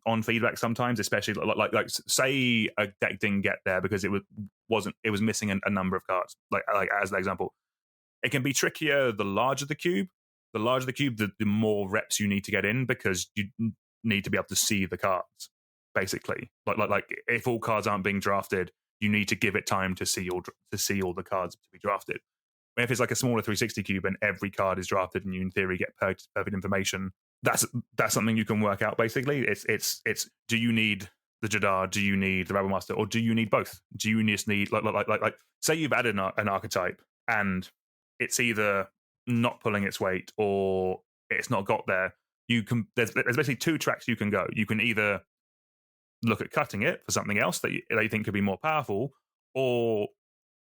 on feedback sometimes, especially like say a deck didn't get there because it was missing a number of cards. Like as an example, it can be trickier the larger the cube. The larger the cube, the more reps you need to get in, because you need to be able to see the cards. Basically, like if all cards aren't being drafted, you need to give it time to see all the cards to be drafted. If it's like a smaller 360 cube and every card is drafted and you in theory get perfect information, that's something you can work out. Basically, it's do you need the Jadar, do you need the Rebel Master, or do you need both? Do you just need like say you've added an archetype and it's either not pulling its weight or it's not got there. There's basically 2 tracks you can go. You can either look at cutting it for something else that you think could be more powerful, or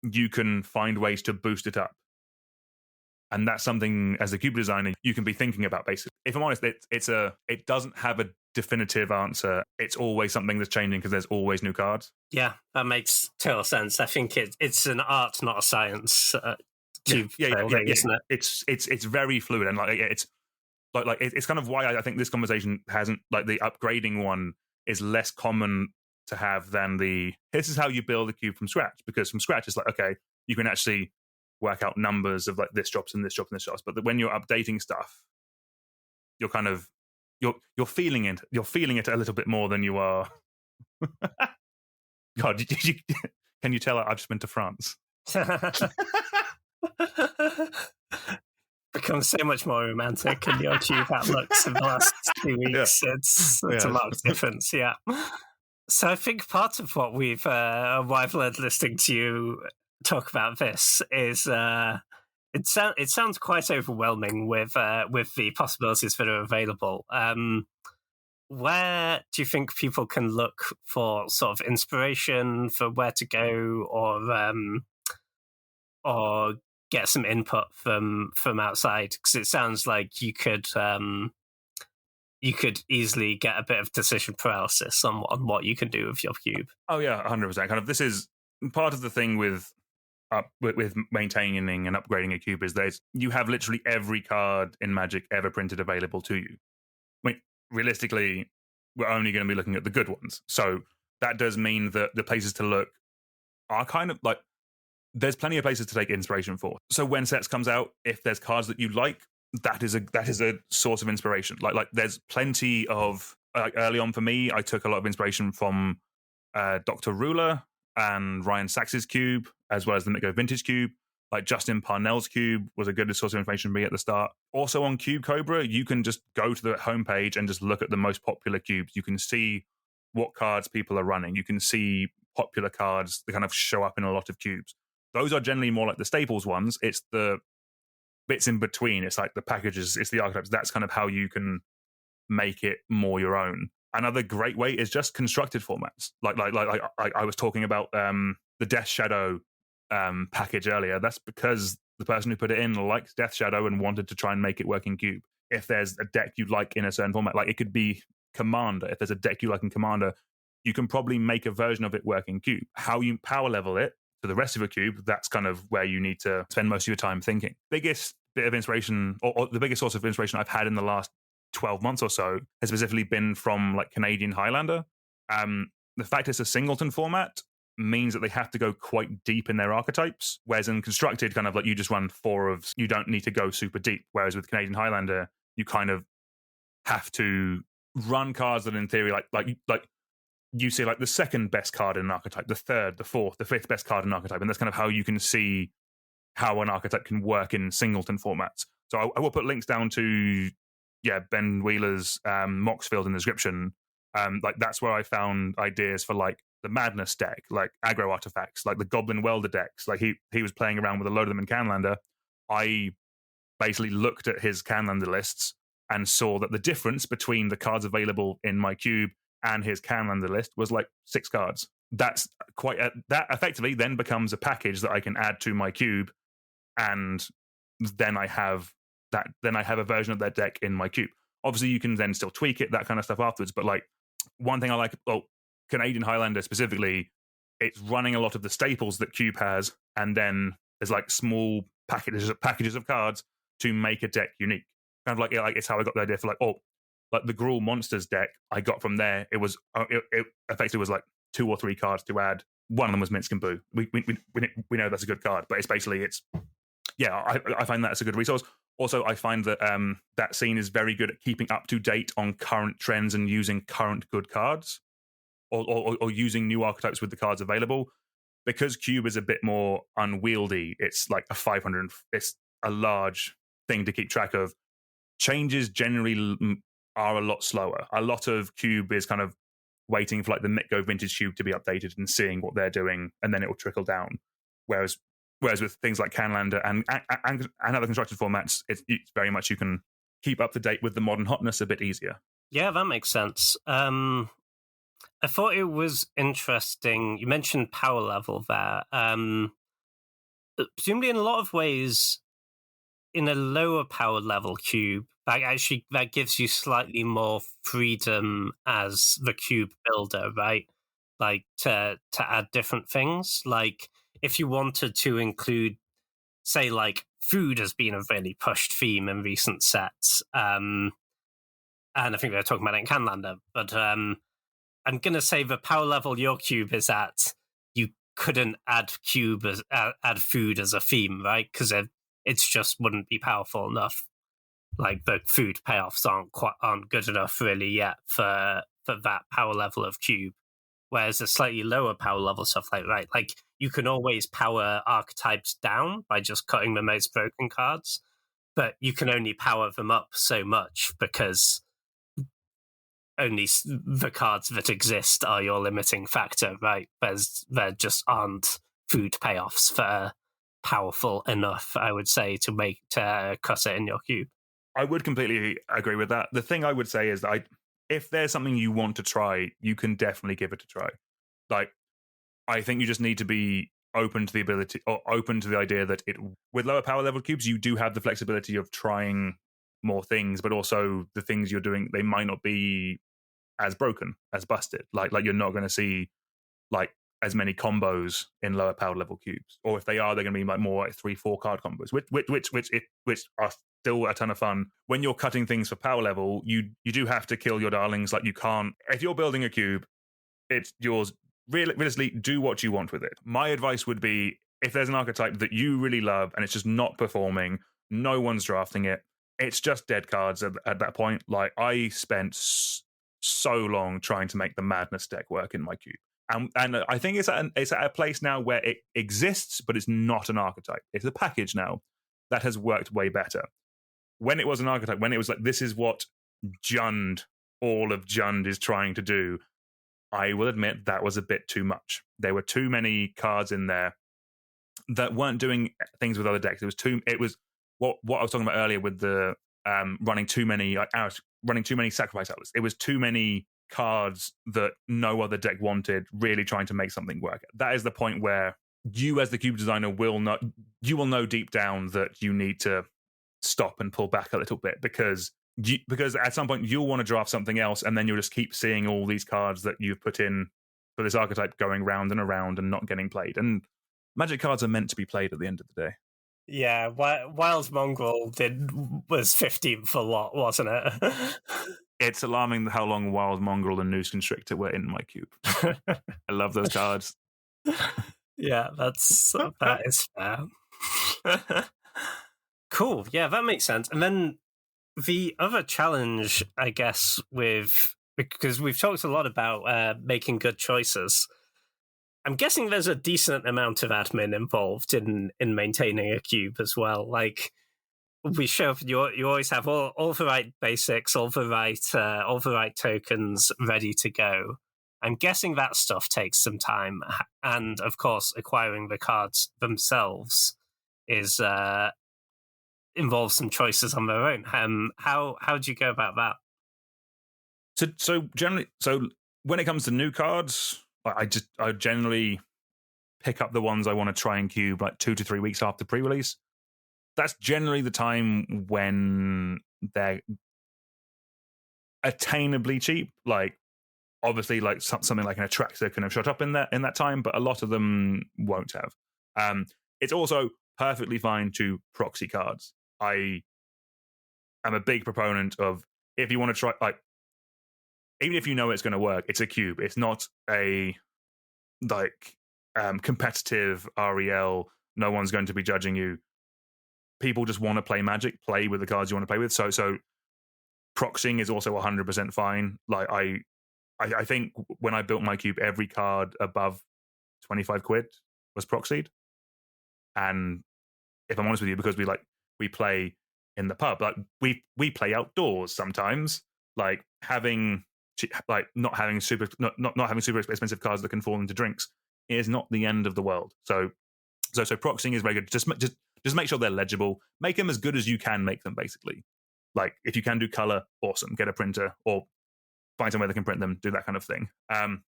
you can find ways to boost it up. And that's something as a cube designer you can be thinking about. Basically, if I'm honest, it doesn't have a definitive answer. It's always something that's changing because there's always new cards. Yeah, that makes total sense. I think it's an art, not a science. Isn't it? It's very fluid, and it's kind of why I think this conversation hasn't, like, the upgrading one is less common to have than this is how you build a cube from scratch, because from scratch it's like, okay, you can actually work out numbers of like this drops and this drops and this drops, but when you're updating stuff, you're kind of you're feeling it a little bit more than you are. God, can you tell I've just been to France? Become so much more romantic in your cube outlooks in the last 2 weeks. Yeah. It's a marked difference. Yeah. So I think part of what why I've learned listening to you talk about this is it sounds quite overwhelming with the possibilities that are available. Where do you think people can look for sort of inspiration for where to go, or get some input from outside? Because it sounds like you could easily get a bit of decision paralysis on what you can do with your cube. Oh yeah, 100%. Kind of, this is part of the thing with maintaining and upgrading a cube is you have literally every card in Magic ever printed available to you. I mean, realistically, we're only going to be looking at the good ones, so that does mean that the places to look are kind of like, there's plenty of places to take inspiration for. So when sets comes out, if there's cards that you like, that is a source of inspiration. Like there's plenty of, like, early on for me, I took a lot of inspiration from Dr. Ruler and Ryan Sachs's cube, as well as the MTGO Vintage cube. Like Justin Parnell's cube was a good source of information for me at the start. Also on Cube Cobra, you can just go to the homepage and just look at the most popular cubes. You can see what cards people are running. You can see popular cards that kind of show up in a lot of cubes. Those are generally more like the staples ones. It's the bits in between. It's like the packages, it's the archetypes. That's kind of how you can make it more your own. Another great way is just constructed formats. Like I was talking about the Death Shadow package earlier. That's because the person who put it in liked Death Shadow and wanted to try and make it work in Cube. If there's a deck you like in a certain format, like it could be Commander. If there's a deck you like in Commander, you can probably make a version of it work in Cube. How you power level it to the rest of a cube, that's kind of where you need to spend most of your time thinking. Biggest bit of inspiration, or the biggest source of inspiration I've had in the last 12 months or so has specifically been from like Canadian Highlander. The fact it's a singleton format means that they have to go quite deep in their archetypes, whereas in Constructed, kind of like you just run 4 of, you don't need to go super deep. Whereas with Canadian Highlander, you kind of have to run cards that in theory, like you see like the second best card in an archetype, the third, the fourth, the fifth best card in an archetype, and that's kind of how you can see how an archetype can work in singleton formats. So I will put links down to Ben Wheeler's Moxfield in the description, Like that's where I found ideas for like the Madness deck, like aggro artifacts, like the Goblin Welder decks. Like he was playing around with a load of them in Canlander. I basically looked at his Canlander lists and saw that the difference between the cards available in my cube and his Canlander list was like 6 cards. That's that effectively then becomes a package that I can add to my cube, and then I have a version of that deck in my cube. Obviously, you can then still tweak it, that kind of stuff afterwards. But like one thing I like, Canadian Highlander specifically, it's running a lot of the staples that Cube has, and then there's like small packages of cards to make a deck unique. Kind of like it's how I got the idea for like the Gruul Monsters deck I got from there. It was it effectively was like 2 or 3 cards to add. One of them was Minsk and Boo. We know that's a good card, but I find that as a good resource. Also, I find that that scene is very good at keeping up to date on current trends and using current good cards, or using new archetypes with the cards available. Because Cube is a bit more unwieldy, it's like it's a large thing to keep track of. Changes generally are a lot slower. A lot of Cube is kind of waiting for like the MTGO Vintage Cube to be updated and seeing what they're doing, and then it will trickle down. Whereas with things like Canlander and other constructed formats, it's very much you can keep up to date with the modern hotness a bit easier. Yeah, that makes sense. I thought it was interesting. You mentioned power level there. Presumably, in a lot of ways, in a lower power level cube, that gives you slightly more freedom as the cube builder, right? Like to add different things. Like if you wanted to include, say, like food has been a really pushed theme in recent sets, and I think they're talking about it in Canlander, but I'm going to say the power level your cube is at, you couldn't add food as a theme, right? Because it's just wouldn't be powerful enough. Like the food payoffs aren't good enough really yet for that power level of cube. Whereas the slightly lower power level stuff, like you can always power archetypes down by just cutting the most broken cards, but you can only power them up so much because only the cards that exist are your limiting factor, right? There just aren't food payoffs that are powerful enough, I would say, to cut it in your cube. I would completely agree with that. The thing I would say is that if there's something you want to try, you can definitely give it a try. Like, I think you just need to be open to the idea that with lower power level cubes, you do have the flexibility of trying more things, but also the things you're doing, they might not be as broken, as busted. Like you're not going to see like as many combos in lower power level cubes, or if they are, they're going to be like more like 3-4 card combos, which are still a ton of fun. When you're cutting things for power level, you do have to kill your darlings. Like you can't, if you're building a cube, it's yours. Realistically, do what you want with it. My advice would be, if there's an archetype that you really love and it's just not performing, no one's drafting it, it's just dead cards at that point. Like I spent so long trying to make the Madness deck work in my cube. And I think it's at a place now where it exists, but it's not an archetype. It's a package now that has worked way better. When it was an archetype, when it was like, this is what all of Jund is trying to do, I will admit that was a bit too much. There were too many cards in there that weren't doing things with other decks. It was what I was talking about earlier with the running too many sacrifice outlets. It was too many cards that no other deck wanted, really trying to make something work. That is the point where you, as the cube designer, will know deep down that you need to stop and pull back a little bit, because at some point you'll want to draft something else, and then you'll just keep seeing all these cards that you've put in for this archetype going round and around and not getting played. And Magic cards are meant to be played at the end of the day. Yeah, Wild Mongrel was 15th a lot, wasn't it? It's alarming how long Wild Mongrel and Noose Constrictor were in my cube. I love those cards. Yeah, that is fair. Cool. Yeah, that makes sense. And then the other challenge, I guess, because we've talked a lot about making good choices, I'm guessing there's a decent amount of admin involved in maintaining a cube as well. Like, we show up and you always have all the right basics, all the right tokens ready to go. I'm guessing that stuff takes some time, and of course, acquiring the cards themselves is involves some choices on their own. How do you go about that? So generally, when it comes to new cards, I generally pick up the ones I want to try and cube like 2 to 3 weeks after pre-release. That's generally the time when they're attainably cheap. Like, obviously, like something like an Attractor can have shot up in that time, but a lot of them won't have. It's also perfectly fine to proxy cards. I am a big proponent of, if you want to try, like, even if you know it's going to work, it's a cube. It's not a competitive REL. No one's going to be judging you. People just want to play Magic, play with the cards you want to play with. So proxying is also 100% fine. Like, I think when I built my cube, every card above 25 quid was proxied. And if I'm honest with you, because we play in the pub, like we play outdoors sometimes, like not having super expensive cards that can fall into drinks is not the end of the world. So proxying is very good. Just make sure they're legible. Make them as good as you can make them, basically. Like, if you can do color, awesome. Get a printer or find somewhere that can print them. Do that kind of thing. And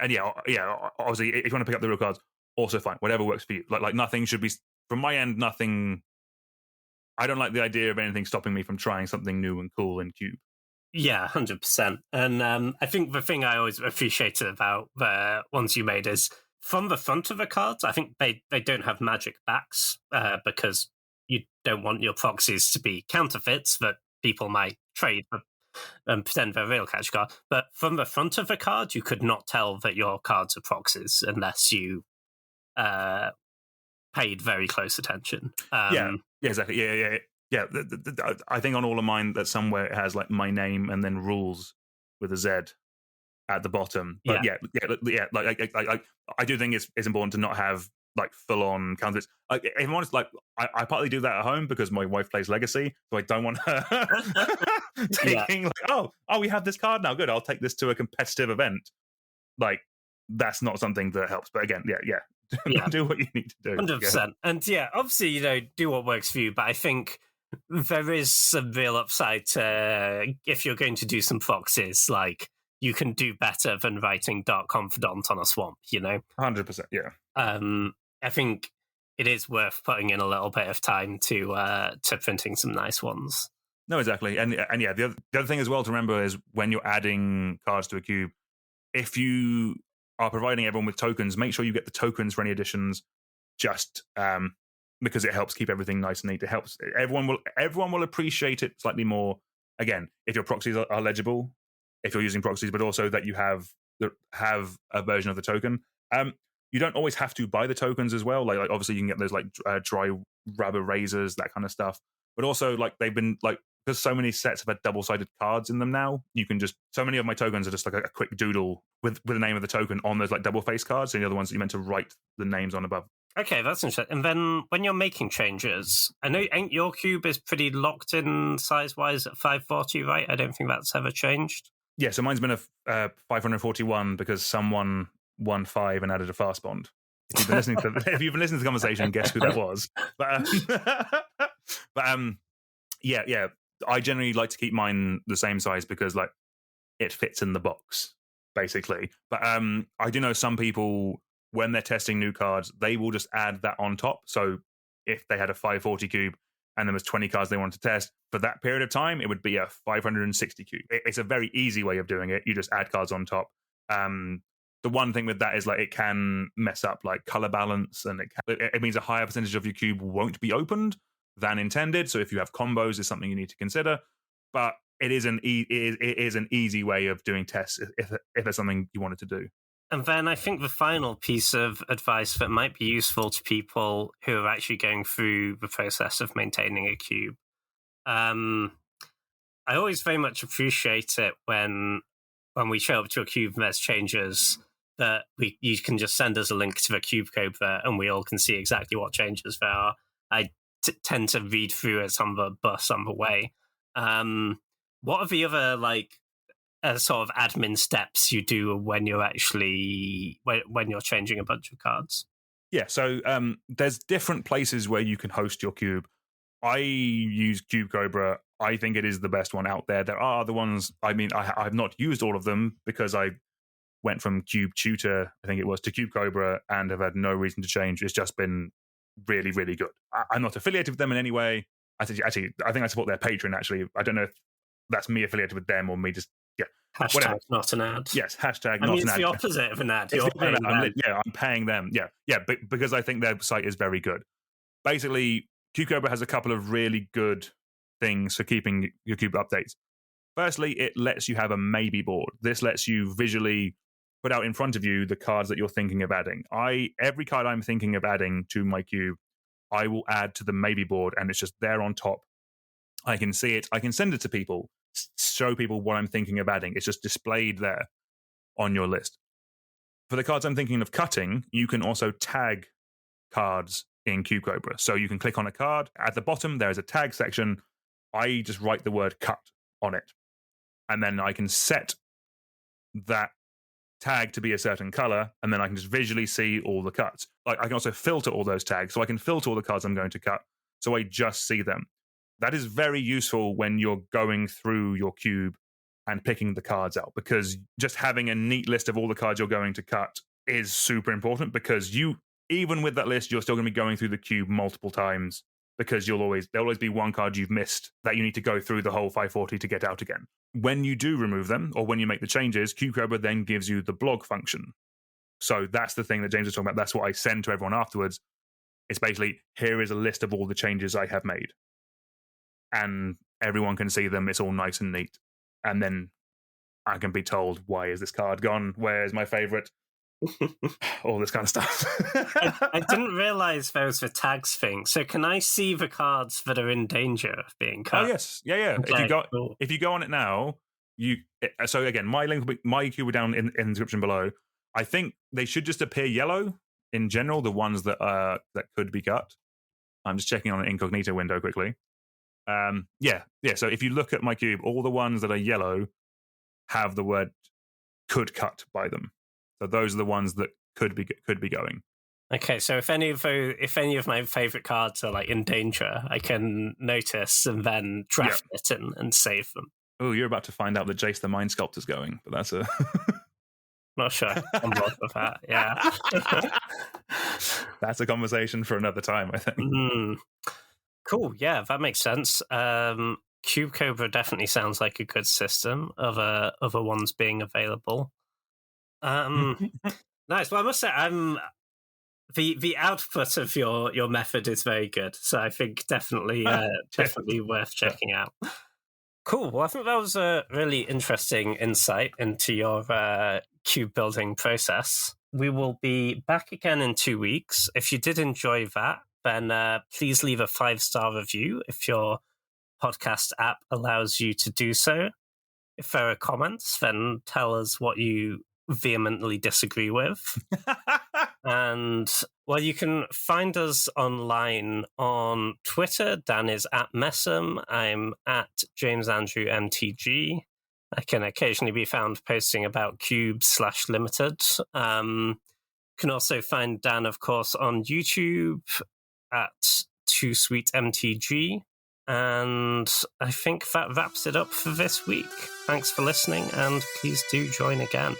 yeah. Obviously, if you want to pick up the real cards, also fine. Whatever works for you. Like nothing should be, from my end. Nothing. I don't like the idea of anything stopping me from trying something new and cool in Cube. Yeah, 100%. And I think the thing I always appreciated about the ones you made is, from the front of the cards, I think they don't have magic backs because you don't want your proxies to be counterfeits that people might trade and pretend they're real catch card. But from the front of the card, you could not tell that your cards are proxies unless you paid very close attention. Yeah, exactly. Yeah. I think on all of mine, that somewhere it has like my name and then rules with a Z at the bottom. But yeah. Like I do think it's important to not have like full on counters. Like, if I'm honest, like I partly do that at home because my wife plays Legacy, so I don't want her taking like, oh, we have this card now. Good, I'll take this to a competitive event. Like, that's not something that helps. But again, yeah. Do what you need to do. 100%. And yeah, obviously, do what works for you. But I think there is some real upside to, if you're going to do some proxies, like, you can do better than writing Dark Confidant on a swamp, 100%, yeah. I think it is worth putting in a little bit of time to printing some nice ones. No, exactly. And yeah, the other thing as well to remember is, when you're adding cards to a cube, if you are providing everyone with tokens, make sure you get the tokens for any additions, just because it helps keep everything nice and neat. It helps, everyone will appreciate it slightly more, again, if your proxies are legible, if you're using proxies, but also that you have a version of the token. You don't always have to buy the tokens as well. Like obviously you can get those like dry rubber razors, that kind of stuff. But also, like, they've been like, there's so many sets of double-sided cards in them now. You can just, so many of my tokens are just like a quick doodle with the name of the token on those like double-faced cards, and the other ones that you meant to write the names on above. Okay, that's interesting. And then when you're making changes, I know your cube is pretty locked in size-wise at 540, right? I don't think that's ever changed. Yeah, so mine's been a 541 because someone won 5 and added a fast bond. If you've been listening to the conversation, guess who that was. But yeah, I generally like to keep mine the same size because like it fits in the box, basically. But I do know some people, when they're testing new cards, they will just add that on top. So if they had a 540 cube and there was 20 cards they wanted to test, for that period of time, it would be a 560 cube. It's a very easy way of doing it. You just add cards on top. The one thing with that is like it can mess up like color balance, and it means a higher percentage of your cube won't be opened than intended. So if you have combos, it's something you need to consider. But it is an easy way of doing tests if there's something you wanted to do. And then I think the final piece of advice that might be useful to people who are actually going through the process of maintaining a cube. I always very much appreciate it when we show up to a cube and there's changes, that you can just send us a link to the cube code there and we all can see exactly what changes there are. I tend to read through it on the bus on the way. What are the other sort of admin steps you do when you're actually when you're changing a bunch of cards? Yeah, so there's different places where you can host your cube. I use Cube Cobra. I think it is the best one out there. There are other ones. I mean, I've not used all of them because I went from Cube Tutor, I think it was, to Cube Cobra and have had no reason to change. It's just been really, really good. I'm not affiliated with them in any way. Actually, I think I support their Patreon, actually. I don't know if that's me affiliated with them or me just, Hashtag whatever. Not an ad. Yes, hashtag not an ad. It's the opposite of an ad. You're paying them. I'm paying them. Yeah, because I think their site is very good. Basically, Cube Cobra has a couple of really good things for keeping your cube updates. Firstly, it lets you have a maybe board. This lets you visually put out in front of you the cards that you're thinking of adding. Every card I'm thinking of adding to my cube, I will add to the maybe board, and it's just there on top. I can see it. I can send it to people, show people what I'm thinking of adding. It's just displayed there on your list. For the cards I'm thinking of cutting, you can also tag cards in Cube Cobra. So you can click on a card. At the bottom, there is a tag section. I just write the word cut on it. And then I can set that tag to be a certain color, and then I can just visually see all the cuts. Like I can also filter all those tags, so I can filter all the cards I'm going to cut, so I just see them. That is very useful when you're going through your cube and picking the cards out, because just having a neat list of all the cards you're going to cut is super important, because even with that list, you're still going to be going through the cube multiple times, because there'll always be one card you've missed that you need to go through the whole 540 to get out again. When you do remove them, or when you make the changes, Cube Cobra then gives you the blog function. So that's the thing that James was talking about. That's what I send to everyone afterwards. It's basically, here is a list of all the changes I have made. And everyone can see them. It's all nice and neat. And then I can be told, why is this card gone? Where's my favorite? All this kind of stuff. I didn't realize there was the tags thing. So can I see the cards that are in danger of being cut? Oh yes, yeah. Okay, if you go on it now, so again, my link, my cube will down in the description below. I think they should just appear yellow in general. The ones that could be cut. I'm just checking on an incognito window quickly. Yeah. So if you look at my cube, all the ones that are yellow have the word "could cut" by them. So those are the ones that could be going. Okay, so if any of my favorite cards are in danger, I can notice and then draft it and save them. Oh, you're about to find out that Jace the Mind Sculptor's going, but that's a not sure I'm bored with that. Yeah, that's a conversation for another time, I think. Cool. Yeah, that makes sense. Cube Cobra definitely sounds like a good system of other ones being available. Nice. Well, I must say, the output of your method is very good. So I think definitely worth checking out. Cool. Well, I think that was a really interesting insight into your cube building process. We will be back again in 2 weeks. If you did enjoy that, then please leave a 5-star review if your podcast app allows you to do so. If there are comments, then tell us what you vehemently disagree with. And well, you can find us online on Twitter. Dan is at Messam. I'm at James Andrew MTG. I can occasionally be found posting about Cube/Limited. You can also find Dan, of course, on YouTube at Too Sweet MTG. And I think that wraps it up for this week. Thanks for listening, and please do join again.